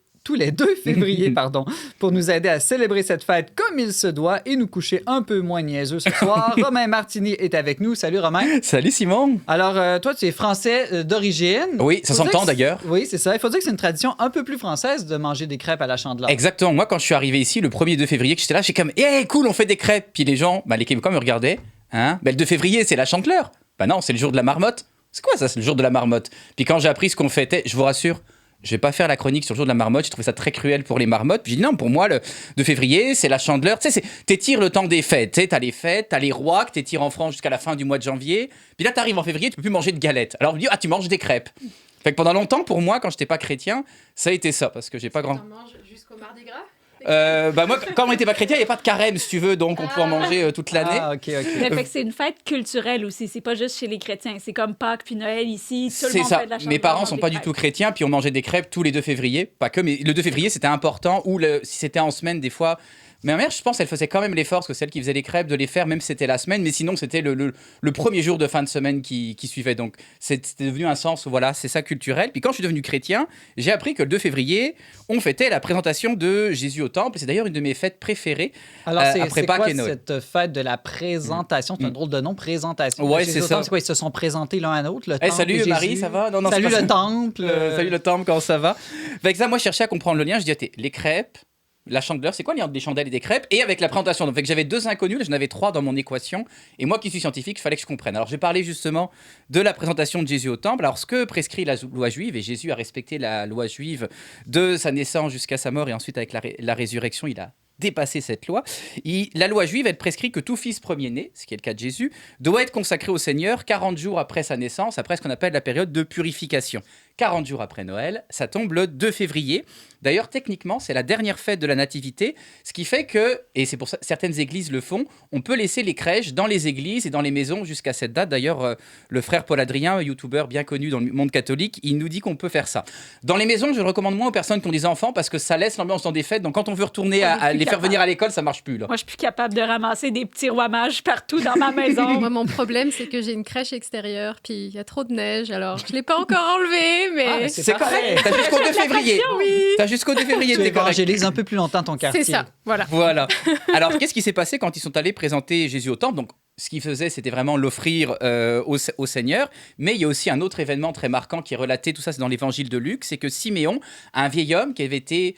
Speaker 2: février, Pour nous aider à célébrer cette fête comme il se doit et nous coucher un peu moins niaiseux ce soir, Romain Martini est avec nous. Salut Romain.
Speaker 4: Salut Simon.
Speaker 2: Alors, toi, tu es français d'origine.
Speaker 4: Oui, ça
Speaker 2: Faut dire
Speaker 4: s'entend
Speaker 2: que
Speaker 4: d'ailleurs.
Speaker 2: Oui, c'est ça. Il faut dire que c'est une tradition un peu plus française de manger des crêpes à la Chandeleur.
Speaker 4: Exactement. Moi, quand je suis arrivé ici, le 1er 2 février, que j'étais là, j'étais comme, cool, on fait des crêpes. Puis les gens, les Québécois me regardaient. Hein? Le 2 février, c'est la Chandeleur. Bah non, c'est le jour de la marmotte. C'est quoi ça, c'est le jour de la marmotte? Puis quand j'ai appris ce qu'on fêtait, je vous rassure, je vais pas faire la chronique sur le jour de la marmotte, j'ai trouvé ça très cruel pour les marmottes. Puis j'ai dit non, pour moi, le 2 février, c'est la Chandeleur. Tu sais, t'étires le temps des fêtes. Tu sais, t'as les fêtes, t'as les rois que t'étires en France jusqu'à la fin du mois de janvier. Puis là, t'arrives en février, tu peux plus manger de galettes. Alors on me dit, tu manges des crêpes. Fait que pendant longtemps, pour moi, quand j'étais pas chrétien, ça a été ça, parce que j'ai pas grand...
Speaker 5: T'en manges jusqu'au Mardi Gras?
Speaker 4: Moi, quand on n'était pas chrétien, il n'y a pas de carême, si tu veux, donc on peut en manger toute l'année.
Speaker 2: Ah, OK.
Speaker 3: Mais fait que c'est une fête culturelle aussi. C'est pas juste chez les chrétiens. C'est comme Pâques puis Noël ici. Tout le
Speaker 4: C'est
Speaker 3: monde
Speaker 4: ça.
Speaker 3: fait de la Chandeleur.
Speaker 4: Mes parents
Speaker 3: mange
Speaker 4: sont
Speaker 3: des
Speaker 4: pas du
Speaker 3: crêpes.
Speaker 4: tout chrétiens, puis on mangeait des crêpes tous les 2 février. Pas que, mais le 2 février, c'était important. Ou si c'était en semaine, des fois. Mais ma mère, je pense, elle faisait quand même l'effort, parce que celle qui faisait les crêpes, de les faire, même si c'était la semaine. Mais sinon, c'était le premier jour de fin de semaine qui suivait. Donc, c'était devenu un sens où, voilà, c'est ça culturel. Puis quand je suis devenu chrétien, j'ai appris que le 2 février, on fêtait la présentation de Jésus au temple. Et c'est d'ailleurs une de mes fêtes préférées.
Speaker 2: Alors,
Speaker 4: après
Speaker 2: c'est
Speaker 4: Pâques
Speaker 2: quoi
Speaker 4: et Noël.
Speaker 2: cette fête de la présentation? C'est un drôle de nom, présentation.
Speaker 4: Ouais,
Speaker 2: Chez
Speaker 4: c'est
Speaker 2: les
Speaker 4: ça.
Speaker 2: autres, c'est quoi? Ils se sont présentés l'un à l'autre, le temple
Speaker 4: Salut
Speaker 2: et
Speaker 4: Marie,
Speaker 2: Jésus.
Speaker 4: ça va? Non,
Speaker 2: Salut
Speaker 4: c'est pas
Speaker 2: le
Speaker 4: ça.
Speaker 2: temple.
Speaker 4: Salut le temple, comment ça va? Fait que ça, moi, je cherchais à comprendre le lien. Je dis, les crêpes, la Chandeleur, c'est quoi le lien entre des chandelles et des crêpes? Et avec la présentation. Donc, fait que j'avais 2 inconnus, là, j'en avais 3 dans mon équation. Et moi qui suis scientifique, il fallait que je comprenne. Alors, j'ai parlé justement de la présentation de Jésus au temple. Alors, ce que prescrit la loi juive, et Jésus a respecté la loi juive de sa naissance jusqu'à sa mort, et ensuite avec la résurrection, il a dépassé cette loi. La loi juive, elle prescrit que tout fils premier-né, ce qui est le cas de Jésus, doit être consacré au Seigneur 40 jours après sa naissance, après ce qu'on appelle la période de purification. 40 jours après Noël, ça tombe le 2 février. D'ailleurs, techniquement, c'est la dernière fête de la Nativité, ce qui fait que, et c'est pour ça que certaines églises le font, on peut laisser les crèches dans les églises et dans les maisons jusqu'à cette date. D'ailleurs, le frère Paul Adrien, youtubeur bien connu dans le monde catholique, il nous dit qu'on peut faire ça. Dans les maisons, je le recommande moins aux personnes qui ont des enfants parce que ça laisse l'ambiance dans des fêtes. Donc quand on veut retourner à les faire venir à l'école, ça marche plus. Là.
Speaker 3: Moi, je suis plus capable de ramasser des petits rois mages partout dans ma maison.
Speaker 5: Moi, mon problème, c'est que j'ai une crèche extérieure, puis il y a trop de neige, alors je ne l'ai pas encore enlevée, mais...
Speaker 4: C'est correct, t'as jusqu'au 2 février.
Speaker 5: Oui.
Speaker 4: T'as jusqu'au 2 février,
Speaker 2: Tu
Speaker 4: t'es correct.
Speaker 2: évangélises un peu plus longtemps ton quartier.
Speaker 5: C'est ça, voilà.
Speaker 4: Voilà. Alors, qu'est-ce qui s'est passé quand ils sont allés présenter Jésus au temple? Donc, ce qu'ils faisaient, c'était vraiment l'offrir au Seigneur. Mais il y a aussi un autre événement très marquant qui est relaté, tout ça, c'est dans l'évangile de Luc, c'est que Siméon, un vieil homme qui avait été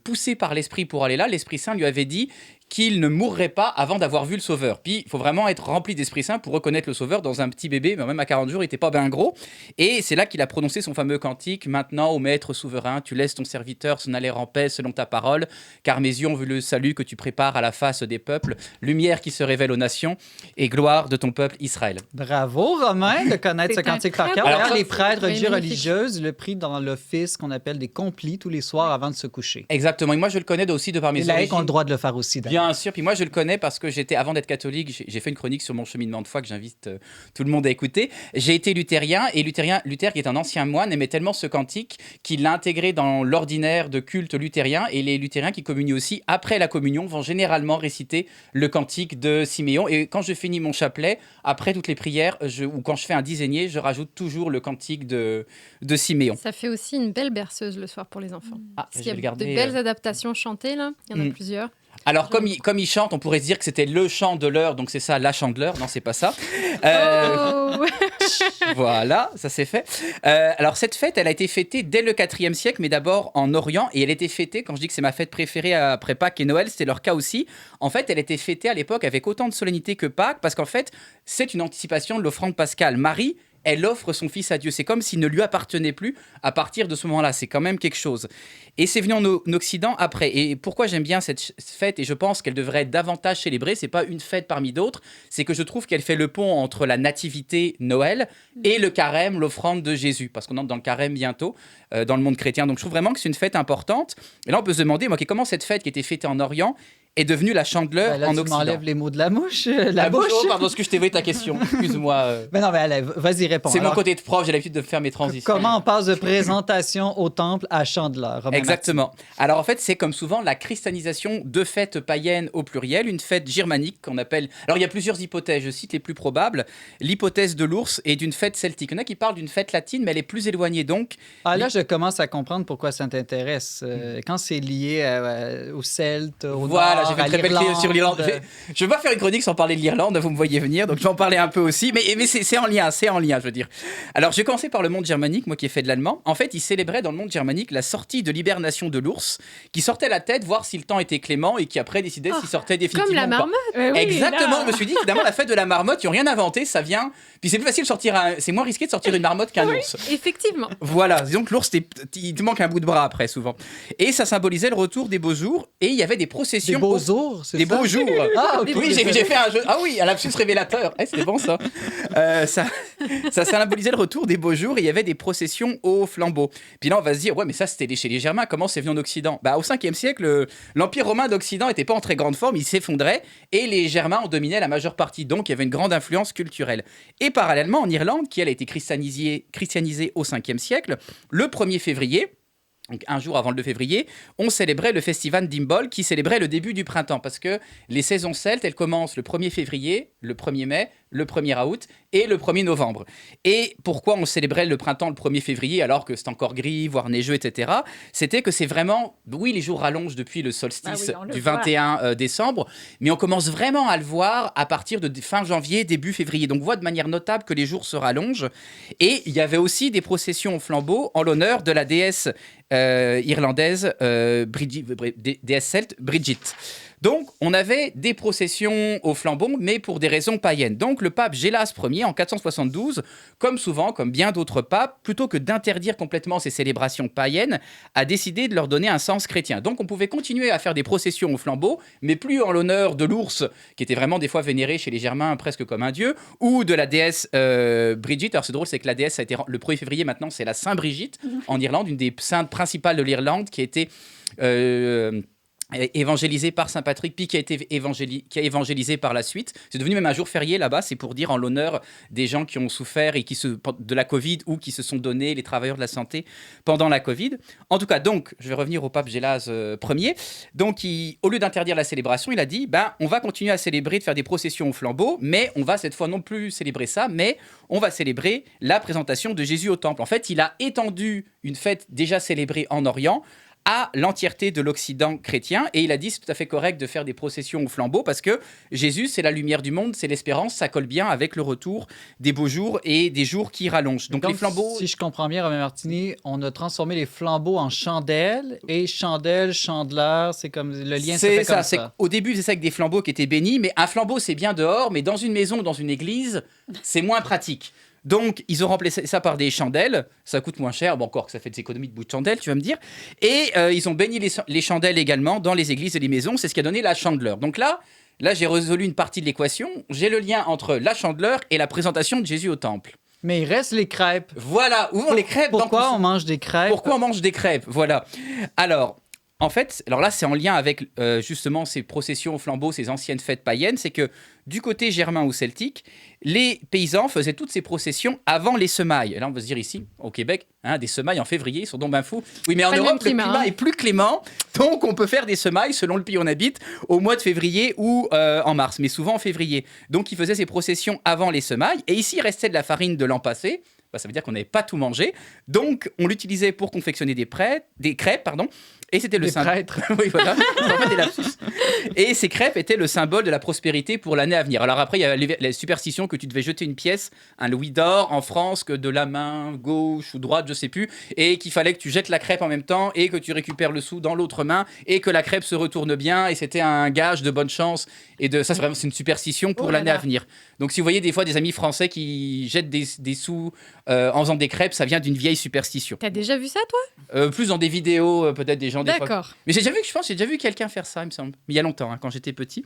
Speaker 4: poussé par l'Esprit pour aller là, l'Esprit Saint lui avait dit qu'il ne mourrait pas avant d'avoir vu le Sauveur. Puis, il faut vraiment être rempli d'Esprit Saint pour reconnaître le Sauveur dans un petit bébé, mais même à 40 jours, il n'était pas bien gros. Et c'est là qu'il a prononcé son fameux cantique « Maintenant, ô Maître souverain, tu laisses ton serviteur s'en aller en paix selon ta parole, car mes yeux ont vu le salut que tu prépares à la face des peuples, lumière qui se révèle aux nations, et gloire de ton peuple Israël. »
Speaker 2: Bravo, Romain, de connaître ce
Speaker 3: C'est un
Speaker 2: cantique par
Speaker 3: très
Speaker 2: cœur.
Speaker 3: bon
Speaker 2: D'ailleurs,
Speaker 4: cantique.
Speaker 2: les prêtres
Speaker 5: Oui, magnifique.
Speaker 2: religieuses le prient dans l'office qu'on appelle des complis tous les soirs avant de se coucher.
Speaker 4: Exactement. Et moi, je le connais aussi de par mes
Speaker 2: Les laïcs ont
Speaker 4: origines.
Speaker 2: le droit de le faire aussi, d'ailleurs.
Speaker 4: Bien sûr, puis moi je le connais parce que avant d'être catholique, j'ai fait une chronique sur mon cheminement de foi que j'invite tout le monde à écouter. J'ai été luthérien et Luther qui est un ancien moine aimait tellement ce cantique qu'il l'a intégré dans l'ordinaire de culte luthérien et les luthériens qui communient aussi après la communion vont généralement réciter le cantique de Siméon et quand je finis mon chapelet, après toutes les prières ou quand je fais un dizainier, je rajoute toujours le cantique de Siméon.
Speaker 5: Ça fait aussi une belle berceuse le soir pour les enfants.
Speaker 4: Ah,
Speaker 5: Parce
Speaker 4: je
Speaker 5: qu'il
Speaker 4: vais
Speaker 5: y
Speaker 4: le
Speaker 5: a
Speaker 4: garder,
Speaker 5: de belles adaptations chantées, là. Il y en a plusieurs.
Speaker 4: Alors, comme il chante, on pourrait se dire que c'était le chant de l'heure, donc c'est ça, la chandeleur. Non, c'est pas ça.
Speaker 5: Oh
Speaker 4: Voilà, ça c'est fait. Alors, cette fête, elle a été fêtée dès le IVe siècle, mais d'abord en Orient. Et elle était fêtée, quand je dis que c'est ma fête préférée après Pâques et Noël, c'était leur cas aussi. En fait, elle était fêtée à l'époque avec autant de solennité que Pâques, parce qu'en fait, c'est une anticipation de l'offrande pascale. Marie, elle offre son fils à Dieu. C'est comme s'il ne lui appartenait plus à partir de ce moment-là. C'est quand même quelque chose. Et c'est venu en Occident après. Et pourquoi j'aime bien cette fête et je pense qu'elle devrait être davantage célébrée, c'est pas une fête parmi d'autres, c'est que je trouve qu'elle fait le pont entre la nativité Noël et le carême, l'offrande de Jésus. Parce qu'on entre dans le carême bientôt dans le monde chrétien. Donc je trouve vraiment que c'est une fête importante. Et là, on peut se demander, moi, comment cette fête qui était fêtée en Orient est devenue la chandeleur
Speaker 2: Ben là,
Speaker 4: en
Speaker 2: tu
Speaker 4: Occident.
Speaker 2: m'enlèves les mots de la bouche. La bouche.
Speaker 4: Oh, pardon, est-ce que je t'ai volé ta question? Excuse-moi.
Speaker 2: Mais non, mais allez, vas-y, réponds.
Speaker 4: C'est mon
Speaker 2: Alors,
Speaker 4: côté de prof, j'ai l'habitude de faire mes transitions.
Speaker 2: comment on passe de présentation au temple à chandeleur? Romain
Speaker 4: Exactement. Alors en fait, c'est comme souvent la christianisation de fêtes païennes au pluriel, une fête germanique qu'on appelle... Alors il y a plusieurs hypothèses, je cite les plus probables. L'hypothèse de l'ours et d'une fête celtique. Il y en a qui parlent d'une fête latine, mais elle est plus éloignée donc.
Speaker 2: Ah, là, je commence à comprendre pourquoi ça t'intéresse. Quand c'est lié aux Celtes, au
Speaker 4: Voilà,
Speaker 2: Nord,
Speaker 4: j'ai fait
Speaker 2: à
Speaker 4: une très belle clé sur l'Irlande.
Speaker 2: l'Irlande.
Speaker 4: Je vais pas faire une chronique sans parler de l'Irlande, vous me voyez venir, donc je vais en parler un peu aussi. Mais c'est en lien, je veux dire. Alors, je vais commencer par le monde germanique, moi qui ai fait de l'allemand. En fait, ils célébraient dans le monde germanique la sortie de l'hibernation de l'ours, qui sortait la tête, voir si le temps était clément, et qui après décidait s'il sortait définitivement
Speaker 5: Comme la
Speaker 4: ou pas.
Speaker 5: marmotte.
Speaker 3: Oui,
Speaker 4: Exactement,
Speaker 3: là.
Speaker 4: je me suis dit, finalement, la fête de la marmotte, ils n'ont rien inventé, ça vient. Puis c'est plus facile de sortir c'est moins risqué de sortir une marmotte qu'un ours.
Speaker 5: Effectivement.
Speaker 4: Voilà, disons que l'ours, il te manque un bout de bras après, souvent. Et ça symbolisait le retour des beaux jours, et il y avait des processions.
Speaker 2: Des beaux jours, c'est
Speaker 4: Des
Speaker 2: ça?
Speaker 4: beaux jours.
Speaker 2: Ah, ok.
Speaker 4: Oui, j'ai fait un jeu. Ah oui, un lapsus révélateur. C'était bon ça. Ça symbolisait le retour des beaux jours et il y avait des processions au flambeau. Puis là, on va se dire, ouais, mais ça, c'était chez les Germains. Comment c'est venu en Occident? Bah, au 5e siècle, l'Empire romain d'Occident n'était pas en très grande forme, il s'effondrait et les Germains en dominaient la majeure partie. Donc, il y avait une grande influence culturelle. Et parallèlement, en Irlande, qui elle a été christianisée au 5e siècle, le 1er février, donc un jour avant le 2 février, on célébrait le festival d'Imbolc qui célébrait le début du printemps parce que les saisons celtes, elles commencent le 1er février, le 1er mai, le 1er août et le 1er novembre. Et pourquoi on célébrait le printemps le 1er février alors que c'est encore gris, voire neigeux, etc. C'était que c'est vraiment... Oui, les jours rallongent depuis le solstice
Speaker 3: on le
Speaker 4: du
Speaker 3: voit.
Speaker 4: 21 décembre, mais on commence vraiment à le voir à partir de fin janvier, début février. Donc on voit de manière notable que les jours se rallongent. Et il y avait aussi des processions au flambeau en l'honneur de la déesse irlandaise, déesse celte, Bridget. Donc, on avait des processions au flambeau, mais pour des raisons païennes. Donc, le pape Gélas Ier, en 472, comme souvent, comme bien d'autres papes, plutôt que d'interdire complètement ces célébrations païennes, a décidé de leur donner un sens chrétien. Donc, on pouvait continuer à faire des processions au flambeau, mais plus en l'honneur de l'ours, qui était vraiment des fois vénéré chez les Germains presque comme un dieu, ou de la déesse Brigitte. Alors, c'est drôle, c'est que la déesse, ça a été le 1er février maintenant, c'est la Sainte Brigitte, en Irlande, une des saintes principales de l'Irlande, qui a été évangélisé par Saint Patrick, puis qui a évangélisé par la suite. C'est devenu même un jour férié là-bas, c'est pour dire en l'honneur des gens qui ont souffert et de la Covid ou qui se sont donnés, les travailleurs de la santé, pendant la Covid. En tout cas, donc, je vais revenir au pape Gélas Ier. Donc, au lieu d'interdire la célébration, il a dit, on va continuer à célébrer, de faire des processions au flambeau, mais on va cette fois non plus célébrer ça, mais on va célébrer la présentation de Jésus au temple. En fait, il a étendu une fête déjà célébrée en Orient à l'entièreté de l'Occident chrétien, et il a dit c'est tout à fait correct de faire des processions au flambeau parce que Jésus c'est la lumière du monde, c'est l'espérance, ça colle bien avec le retour des beaux jours et des jours qui rallongent. Donc les flambeaux...
Speaker 2: Si je comprends bien, Romain Martini, on a transformé les flambeaux en chandelles, et chandelle, chandeleur, c'est comme le lien se fait comme ça.
Speaker 4: Au début c'est ça avec des flambeaux qui étaient bénis, mais un flambeau c'est bien dehors, mais dans une maison, dans une église, c'est moins pratique. Donc, ils ont remplacé ça par des chandelles. Ça coûte moins cher. Bon, encore que ça fait des économies de bout de chandelle, tu vas me dire. Et ils ont béni les chandelles également dans les églises et les maisons. C'est ce qui a donné la chandeleur. Donc là, j'ai résolu une partie de l'équation. J'ai le lien entre la chandeleur et la présentation de Jésus au temple.
Speaker 2: Mais il reste les crêpes.
Speaker 4: Voilà. Où vont les crêpes?
Speaker 2: Pourquoi on mange des crêpes?
Speaker 4: Pourquoi on mange des crêpes? Voilà. Alors... En fait, alors là, c'est en lien avec justement ces processions au flambeau, ces anciennes fêtes païennes. C'est que du côté germain ou celtique, les paysans faisaient toutes ces processions avant les semailles. Et là, on va se dire ici, au Québec, des semailles en février, ils sont donc ben fous. Oui, mais en Europe, le climat est plus clément. Donc, on peut faire des semailles, selon le pays où on habite, au mois de février ou en mars, mais souvent en février. Donc, ils faisaient ces processions avant les semailles. Et ici, il restait de la farine de l'an passé. Ça veut dire qu'on n'avait pas tout mangé. Donc, on l'utilisait pour confectionner des crêpes. Et c'était le symbole. Oui, voilà. Des lapsus. Et ces crêpes étaient le symbole de la prospérité pour l'année à venir. Alors après, il y a la superstition que tu devais jeter une pièce, un louis d'or en France, que de la main gauche ou droite, je sais plus, et qu'il fallait que tu jettes la crêpe en même temps et que tu récupères le sou dans l'autre main et que la crêpe se retourne bien. Et c'était un gage de bonne chance. Et ça, c'est une superstition pour l'année à venir. Donc, si vous voyez des fois des amis français qui jettent des sous en faisant des crêpes, ça vient d'une vieille superstition.
Speaker 5: T'as déjà vu ça, toi?
Speaker 4: Plus dans des vidéos, peut-être des gens des fois.
Speaker 5: D'accord.
Speaker 4: Mais j'ai déjà vu quelqu'un faire ça, il me semble. Mais il y a longtemps, quand j'étais petit.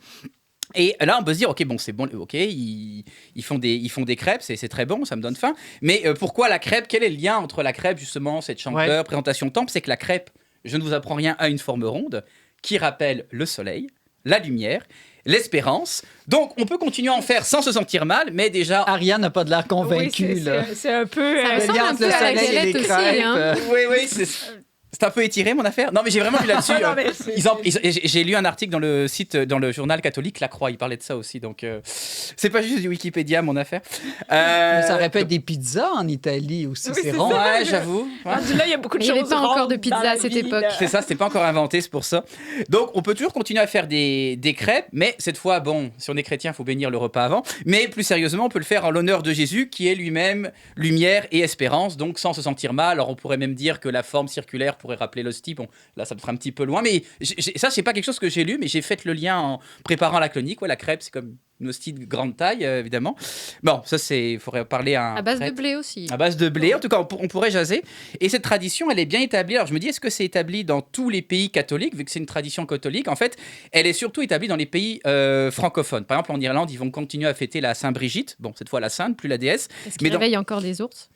Speaker 4: Et là, on peut se dire, ok, bon, c'est bon, ok, ils font des crêpes, c'est très bon, ça me donne faim. Mais pourquoi la crêpe? Quel est le lien entre la crêpe, justement, cette chandeleur, présentation temple? C'est que la crêpe, je ne vous apprends rien, a une forme ronde qui rappelle le soleil, la lumière, l'espérance. Donc, on peut continuer à en faire sans se sentir mal, mais déjà...
Speaker 2: Ariane n'a pas de l'air convaincue, là.
Speaker 3: C'est un peu...
Speaker 5: Ça ressemble un peu à la galette aussi, hein.
Speaker 4: Oui, c'est un peu étiré, mon affaire. Non, mais j'ai vraiment lu là-dessus. J'ai lu un article dans le journal catholique La Croix. Il parlait de ça aussi. Donc, c'est pas juste du Wikipédia, mon affaire.
Speaker 2: Mais ça aurait pu être des pizzas en Italie aussi.
Speaker 3: Oui,
Speaker 2: c'est
Speaker 3: c'est
Speaker 2: rond.
Speaker 3: ça.
Speaker 4: Ouais, j'avoue.
Speaker 3: Là, il y a beaucoup de
Speaker 5: Il n'y
Speaker 3: choses.
Speaker 5: avait pas encore de
Speaker 3: rondes
Speaker 5: pizza
Speaker 3: dans la
Speaker 5: à cette
Speaker 3: vie,
Speaker 5: époque.
Speaker 3: là.
Speaker 4: C'est ça, c'était pas encore inventé, c'est pour ça. Donc, on peut toujours continuer à faire des crêpes, mais cette fois, bon, si on est chrétien, il faut bénir le repas avant. Mais plus sérieusement, on peut le faire en l'honneur de Jésus, qui est lui-même lumière et espérance, donc sans se sentir mal. Alors, on pourrait même dire que la forme circulaire pourrait rappeler l'hostie. Bon, là, ça me fera un petit peu loin, mais ça, c'est pas quelque chose que j'ai lu, mais j'ai fait le lien en préparant la chronique. Ouais, la crêpe, c'est comme une hostie de grande taille, évidemment. Bon, ça, il faudrait parler à un...
Speaker 5: À base de
Speaker 4: prêtre.
Speaker 5: blé aussi.
Speaker 4: À base de blé, en tout cas, on pourrait jaser. Et cette tradition, elle est bien établie. Alors, je me dis, est-ce que c'est établi dans tous les pays catholiques, vu que c'est une tradition catholique? En fait, elle est surtout établie dans les pays francophones. Par exemple, en Irlande, ils vont continuer à fêter la Sainte-Brigitte. Bon, cette fois, la Sainte, plus la déesse.
Speaker 5: Est-ce qu'il réveille encore des ours?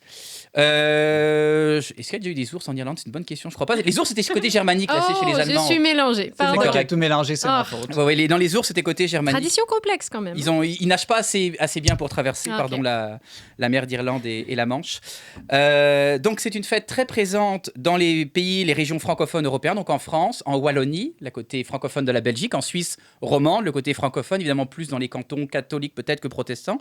Speaker 4: Est-ce qu'il y a déjà eu des ours en Irlande? C'est une bonne question, je crois pas. Les ours, c'était côté germanique, là, c'est chez les Allemands.
Speaker 5: Je suis mélangée.
Speaker 2: C'est moi
Speaker 5: Pardon.
Speaker 2: qui ai tout mélangé, c'est ma faute.
Speaker 4: Ouais, dans les ours, c'était côté germanique.
Speaker 5: Tradition complexe quand même.
Speaker 4: Ils nagent pas assez bien pour traverser
Speaker 5: Ok.
Speaker 4: la mer d'Irlande et la Manche. Donc c'est une fête très présente dans les pays, les régions francophones européennes, donc en France, en Wallonie, le côté francophone de la Belgique, en Suisse romande, le côté francophone, évidemment plus dans les cantons catholiques peut-être que protestants.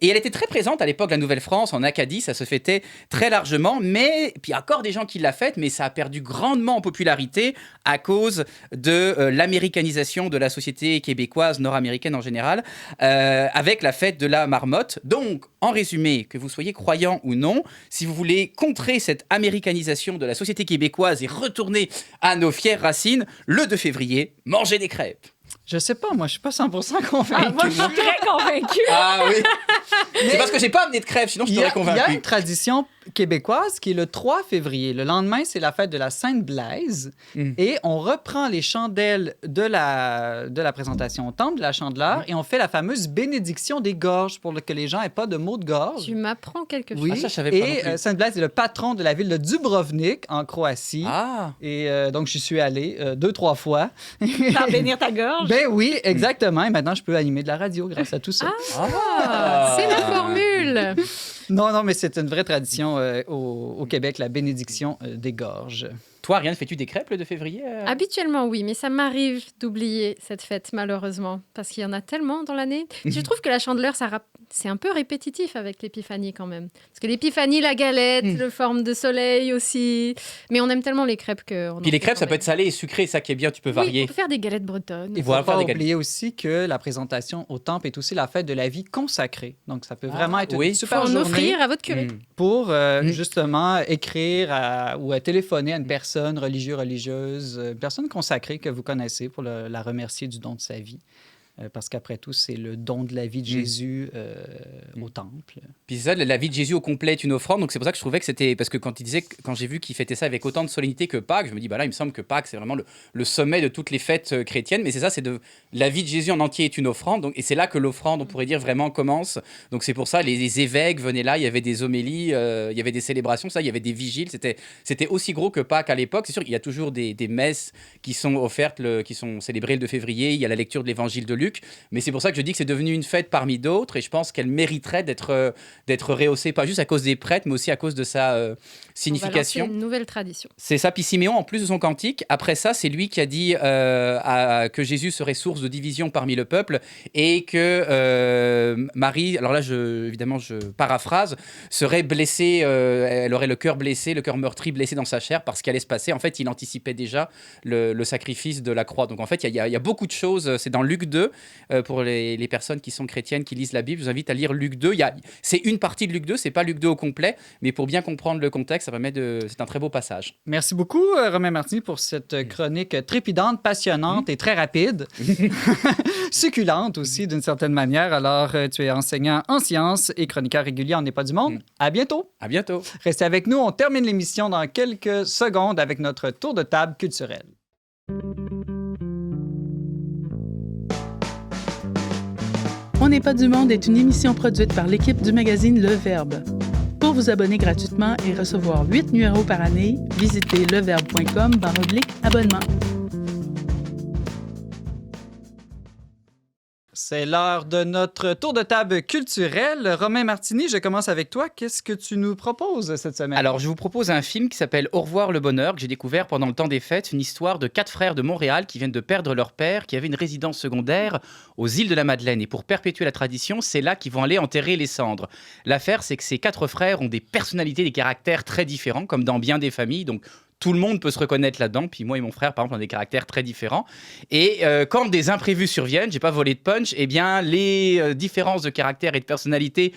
Speaker 4: Et elle était très présente à l'époque de la Nouvelle-France, en Acadie, ça se fêtait très largement, mais puis il y a encore des gens qui la fêtent, mais ça a perdu grandement en popularité à cause de l'américanisation de la société québécoise, nord-américaine en général, avec la fête de la marmotte. Donc, en résumé, que vous soyez croyant ou non, si vous voulez contrer cette américanisation de la société québécoise et retourner à nos fières racines, le 2 février, mangez des crêpes.
Speaker 2: Je sais pas, moi, je suis pas 100% convaincu.
Speaker 3: Moi, je suis très convaincue.
Speaker 4: Ah oui. C'est parce que j'ai pas amené de crêpes, sinon je
Speaker 2: Il y
Speaker 4: t'aurais
Speaker 2: a
Speaker 4: convaincu.
Speaker 2: une tradition québécoise qui est le 3 février. Le lendemain, c'est la fête de la Sainte-Blaise. Et on reprend les chandelles de la présentation au temple, de la chandeleur, et on fait la fameuse bénédiction des gorges pour que les gens n'aient pas de maux de gorge.
Speaker 5: Tu m'apprends quelque chose.
Speaker 2: Oui,
Speaker 4: Ah, ça, je savais pas non
Speaker 2: et
Speaker 4: plus.
Speaker 2: Sainte-Blaise est le patron de la ville de Dubrovnik, en Croatie.
Speaker 4: Ah.
Speaker 2: Et donc, j'y suis allé 2-3 fois.
Speaker 3: T'en bénir ta gorge.
Speaker 2: Ben oui, exactement. Et maintenant, je peux animer de la radio grâce à tout ça.
Speaker 5: Ah, c'est la formule.
Speaker 2: Non, mais c'est une vraie tradition au Québec, la bénédiction des gorges.
Speaker 4: Toi, Ariane, fais-tu des crêpes le 2 février
Speaker 5: Habituellement, oui, mais ça m'arrive d'oublier cette fête, malheureusement, parce qu'il y en a tellement dans l'année. Je trouve que la chandeleur, c'est un peu répétitif avec l'épiphanie quand même. Parce que l'épiphanie, la galette, le forme de soleil aussi. Mais on aime tellement les crêpes que...
Speaker 4: Puis les crêpes, ça peut être salé et sucré, ça qui est bien, tu peux
Speaker 5: Oui,
Speaker 4: varier.
Speaker 5: on peut faire des galettes bretonnes.
Speaker 2: Il ne
Speaker 4: Voilà,
Speaker 2: faut pas
Speaker 4: faire des
Speaker 2: oublier aussi que la présentation au temple est aussi la fête de la vie consacrée. Donc, ça peut vraiment être
Speaker 4: oui.
Speaker 2: une super
Speaker 5: Faut en
Speaker 2: journée
Speaker 5: offrir à votre curé.
Speaker 2: pour justement écrire ou à téléphoner à une personne religieuse, une personne consacrée que vous connaissez pour la remercier du don de sa vie. Parce qu'après tout, c'est le don de la vie de Jésus au temple.
Speaker 4: Puis c'est ça, la vie de Jésus au complet est une offrande. Donc c'est pour ça que je trouvais que c'était... Parce que quand j'ai vu qu'il fêtait ça avec autant de solennité que Pâques, je me dis, bah là, il me semble que Pâques, c'est vraiment le sommet de toutes les fêtes chrétiennes. Mais c'est ça, la vie de Jésus en entier est une offrande. Donc, et c'est là que l'offrande, on pourrait dire, vraiment commence. Donc c'est pour ça, les évêques venaient là, il y avait des homélies, il y avait des célébrations, il y avait des vigiles. C'était aussi gros que Pâques à l'époque. C'est sûr qu'il y a toujours des messes qui sont offertes, qui sont célébrées le 2 février. Il y a la lecture de l'évangile de Luc. Mais c'est pour ça que je dis que c'est devenu une fête parmi d'autres et je pense qu'elle mériterait d'être rehaussée, pas juste à cause des prêtres, mais aussi à cause de sa signification.
Speaker 5: On va lancer une nouvelle tradition.
Speaker 4: C'est ça. Puis Siméon, en plus de son cantique, après ça, c'est lui qui a dit que Jésus serait source de division parmi le peuple et que Marie, alors là, évidemment, je paraphrase, serait blessée, elle aurait le cœur blessé, le cœur meurtri, blessé dans sa chair parce qu'elle allait se passer. En fait, il anticipait déjà le sacrifice de la croix. Donc en fait, il y a beaucoup de choses. C'est dans Luc 2. Pour les personnes qui sont chrétiennes, qui lisent la Bible, je vous invite à lire Luc 2. C'est une partie de Luc 2, c'est pas Luc 2 au complet, mais pour bien comprendre le contexte, c'est un très beau passage.
Speaker 2: Merci beaucoup, Romain Martini, pour cette chronique trépidante, passionnante et très rapide. Succulente aussi, d'une certaine manière. Alors, tu es enseignant en sciences et chroniqueur régulier en N'est pas du monde. À bientôt.
Speaker 4: À bientôt.
Speaker 2: Restez avec nous. On termine l'émission dans quelques secondes avec notre tour de table culturel.
Speaker 7: On n'est pas du monde est une émission produite par l'équipe du magazine Le Verbe. Pour vous abonner gratuitement et recevoir 8 numéros par année, visitez leverbe.com/abonnement.
Speaker 2: C'est l'heure de notre tour de table culturel. Romain Martini, je commence avec toi. Qu'est-ce que tu nous proposes cette semaine?
Speaker 4: Alors, je vous propose un film qui s'appelle Au revoir le bonheur, que j'ai découvert pendant le temps des fêtes. Une histoire de 4 frères de Montréal qui viennent de perdre leur père, qui avait une résidence secondaire aux îles de la Madeleine. Et pour perpétuer la tradition, c'est là qu'ils vont aller enterrer les cendres. L'affaire, c'est que ces 4 frères ont des personnalités, des caractères très différents, comme dans bien des familles. Donc, tout le monde peut se reconnaître là-dedans. Puis moi et mon frère, par exemple, on a des caractères très différents. Et quand des imprévus surviennent, j'ai pas volé de punch, eh bien, les différences de caractère et de personnalité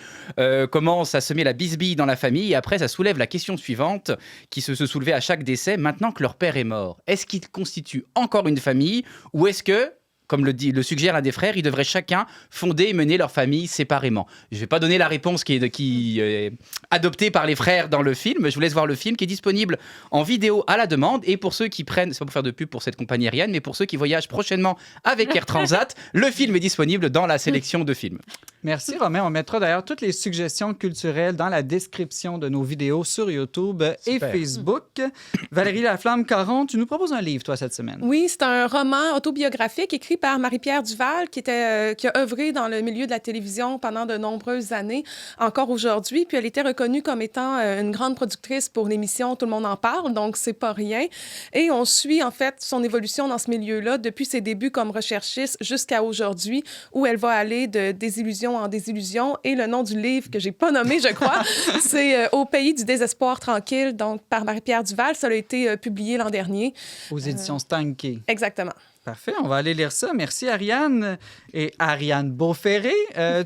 Speaker 4: commencent à semer la bisbille dans la famille. Et après, ça soulève la question suivante qui se soulevait à chaque décès. Maintenant que leur père est mort, est-ce qu'ils constituent encore une famille ou est-ce que, comme le suggère l'un des frères, ils devraient chacun fonder et mener leur famille séparément. Je ne vais pas donner la réponse qui est adoptée par les frères dans le film. Je vous laisse voir le film qui est disponible en vidéo à la demande. Et pour ceux qui prennent, c'est pas pour faire de pub pour cette compagnie aérienne, mais pour ceux qui voyagent prochainement avec Air Transat, le film est disponible dans la sélection de films.
Speaker 2: Merci, Romain. On mettra d'ailleurs toutes les suggestions culturelles dans la description de nos vidéos sur YouTube et Facebook. Valérie Laflamme-Caron, tu nous proposes un livre, toi, cette semaine.
Speaker 6: Oui, c'est un roman autobiographique écrit par Marie-Pierre Duval, qui a œuvré dans le milieu de la télévision pendant de nombreuses années, encore aujourd'hui. Puis elle était reconnue comme étant une grande productrice pour l'émission Tout le monde en parle, donc c'est pas rien. Et on suit, en fait, son évolution dans ce milieu-là depuis ses débuts comme recherchiste jusqu'à aujourd'hui, où elle va aller de désillusion en désillusion. Et le nom du livre, que j'ai pas nommé, je crois, c'est Au pays du désespoir tranquille, donc par Marie-Pierre Duval. Ça a été publié l'an dernier.
Speaker 2: Aux éditions Stanké.
Speaker 6: Exactement.
Speaker 2: Parfait, on va aller lire ça. Merci, Ariane. Et Ariane Beauferré,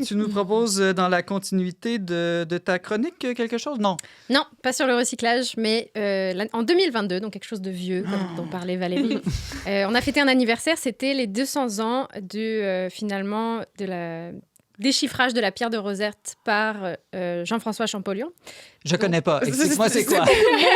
Speaker 2: tu nous proposes dans la continuité de ta chronique quelque chose? Non.
Speaker 5: Non, pas sur le recyclage, mais en 2022, donc quelque chose de vieux, comme dont parlait Valérie, on a fêté un anniversaire, c'était les 200 ans finalement de la déchiffrage de la pierre de Rosette par Jean-François Champollion.
Speaker 2: Je connais pas. Explique-moi, c'est quoi?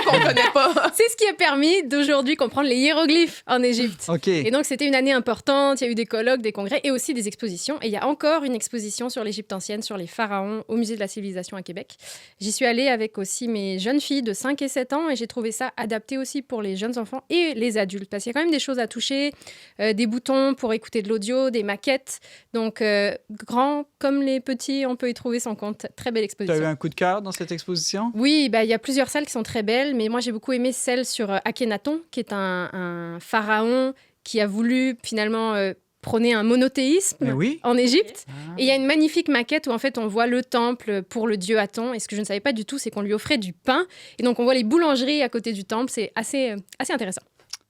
Speaker 6: Qu'on connaît pas.
Speaker 5: C'est ce qui a permis d'aujourd'hui comprendre les hiéroglyphes en Égypte.
Speaker 2: OK.
Speaker 5: Et donc, c'était une année importante. Il y a eu des colloques, des congrès et aussi des expositions. Et il y a encore une exposition sur l'Égypte ancienne, sur les pharaons, au Musée de la Civilisation à Québec. J'y suis allée avec aussi mes jeunes filles de 5 et 7 ans et j'ai trouvé ça adapté aussi pour les jeunes enfants et les adultes. Parce qu'il y a quand même des choses à toucher, des boutons pour écouter de l'audio, des maquettes. Donc, grands comme les petits, on peut y trouver son compte. Très belle
Speaker 2: Tu
Speaker 5: exposition.
Speaker 2: as eu un coup de cœur dans cette exposition?
Speaker 5: Oui, il y a plusieurs salles qui sont très belles, mais moi j'ai beaucoup aimé celle sur Akhenaton, qui est un pharaon qui a voulu finalement prôner un monothéisme en Égypte. Et il y a une magnifique maquette où en fait on voit le temple pour le dieu Aton. Et ce que je ne savais pas du tout, c'est qu'on lui offrait du pain. Et donc on voit les boulangeries à côté du temple. C'est assez intéressant.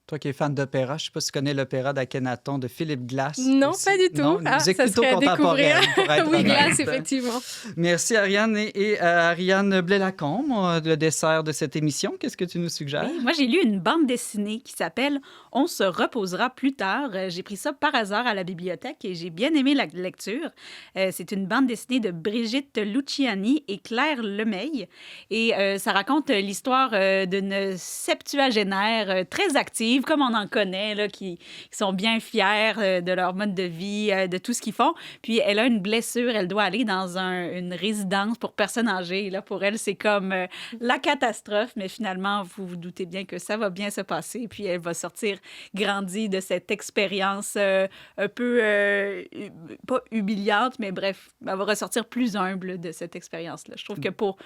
Speaker 2: Toi qui es fan d'opéra, je ne sais pas si tu connais l'opéra d'Akhenaton de Philippe Glass.
Speaker 5: Non,
Speaker 2: aussi.
Speaker 5: pas du tout.
Speaker 2: Non, musique
Speaker 5: ça
Speaker 2: plutôt
Speaker 5: serait à
Speaker 2: contemporaine.
Speaker 5: découvrir.
Speaker 2: Pour être
Speaker 5: Oui,
Speaker 2: honnête.
Speaker 5: Glass, effectivement.
Speaker 2: Merci Ariane et Ariane Blais-Lacombe, le dessert de cette émission. Qu'est-ce que tu nous suggères?
Speaker 3: Oui, moi, j'ai lu une bande dessinée qui s'appelle « On se reposera plus tard ». J'ai pris ça par hasard à la bibliothèque et j'ai bien aimé la lecture. C'est une bande dessinée de Brigitte Luciani et Claire Lemay. Et ça raconte l'histoire d'une septuagénaire très active, comme on en connaît, là, qui sont bien fiers de leur mode de vie, de tout ce qu'ils font. Puis elle a une blessure, elle doit aller dans une résidence pour personnes âgées. Là, pour elle, c'est comme la catastrophe, mais finalement, vous vous doutez bien que ça va bien se passer. Puis elle va sortir grandie de cette expérience un peu, pas humiliante, mais bref, elle va ressortir plus humble de cette expérience-là. Je trouve que pour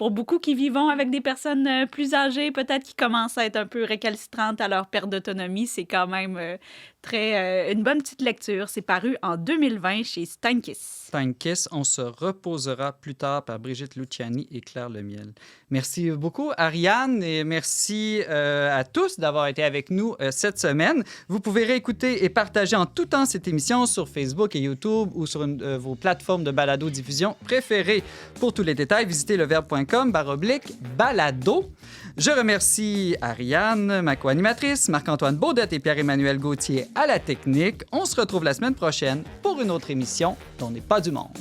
Speaker 3: beaucoup qui vivent avec des personnes plus âgées, peut-être qui commencent à être un peu récalcitrantes à leur perte d'autonomie, c'est quand même une bonne petite lecture. C'est paru en 2020 chez Steinkiss.
Speaker 2: Steinkiss, On se reposera plus tard par Brigitte Luciani et Claire Lemiel. Merci beaucoup, Ariane, et merci à tous d'avoir été avec nous cette semaine. Vous pouvez réécouter et partager en tout temps cette émission sur Facebook et YouTube ou sur vos plateformes de balado-diffusion préférées. Pour tous les détails, visitez leverbe.com/balado. Je remercie Ariane, ma co-animatrice, Marc-Antoine Baudette et Pierre-Emmanuel Gauthier à la technique. On se retrouve la semaine prochaine pour une autre émission dont n'est pas du monde.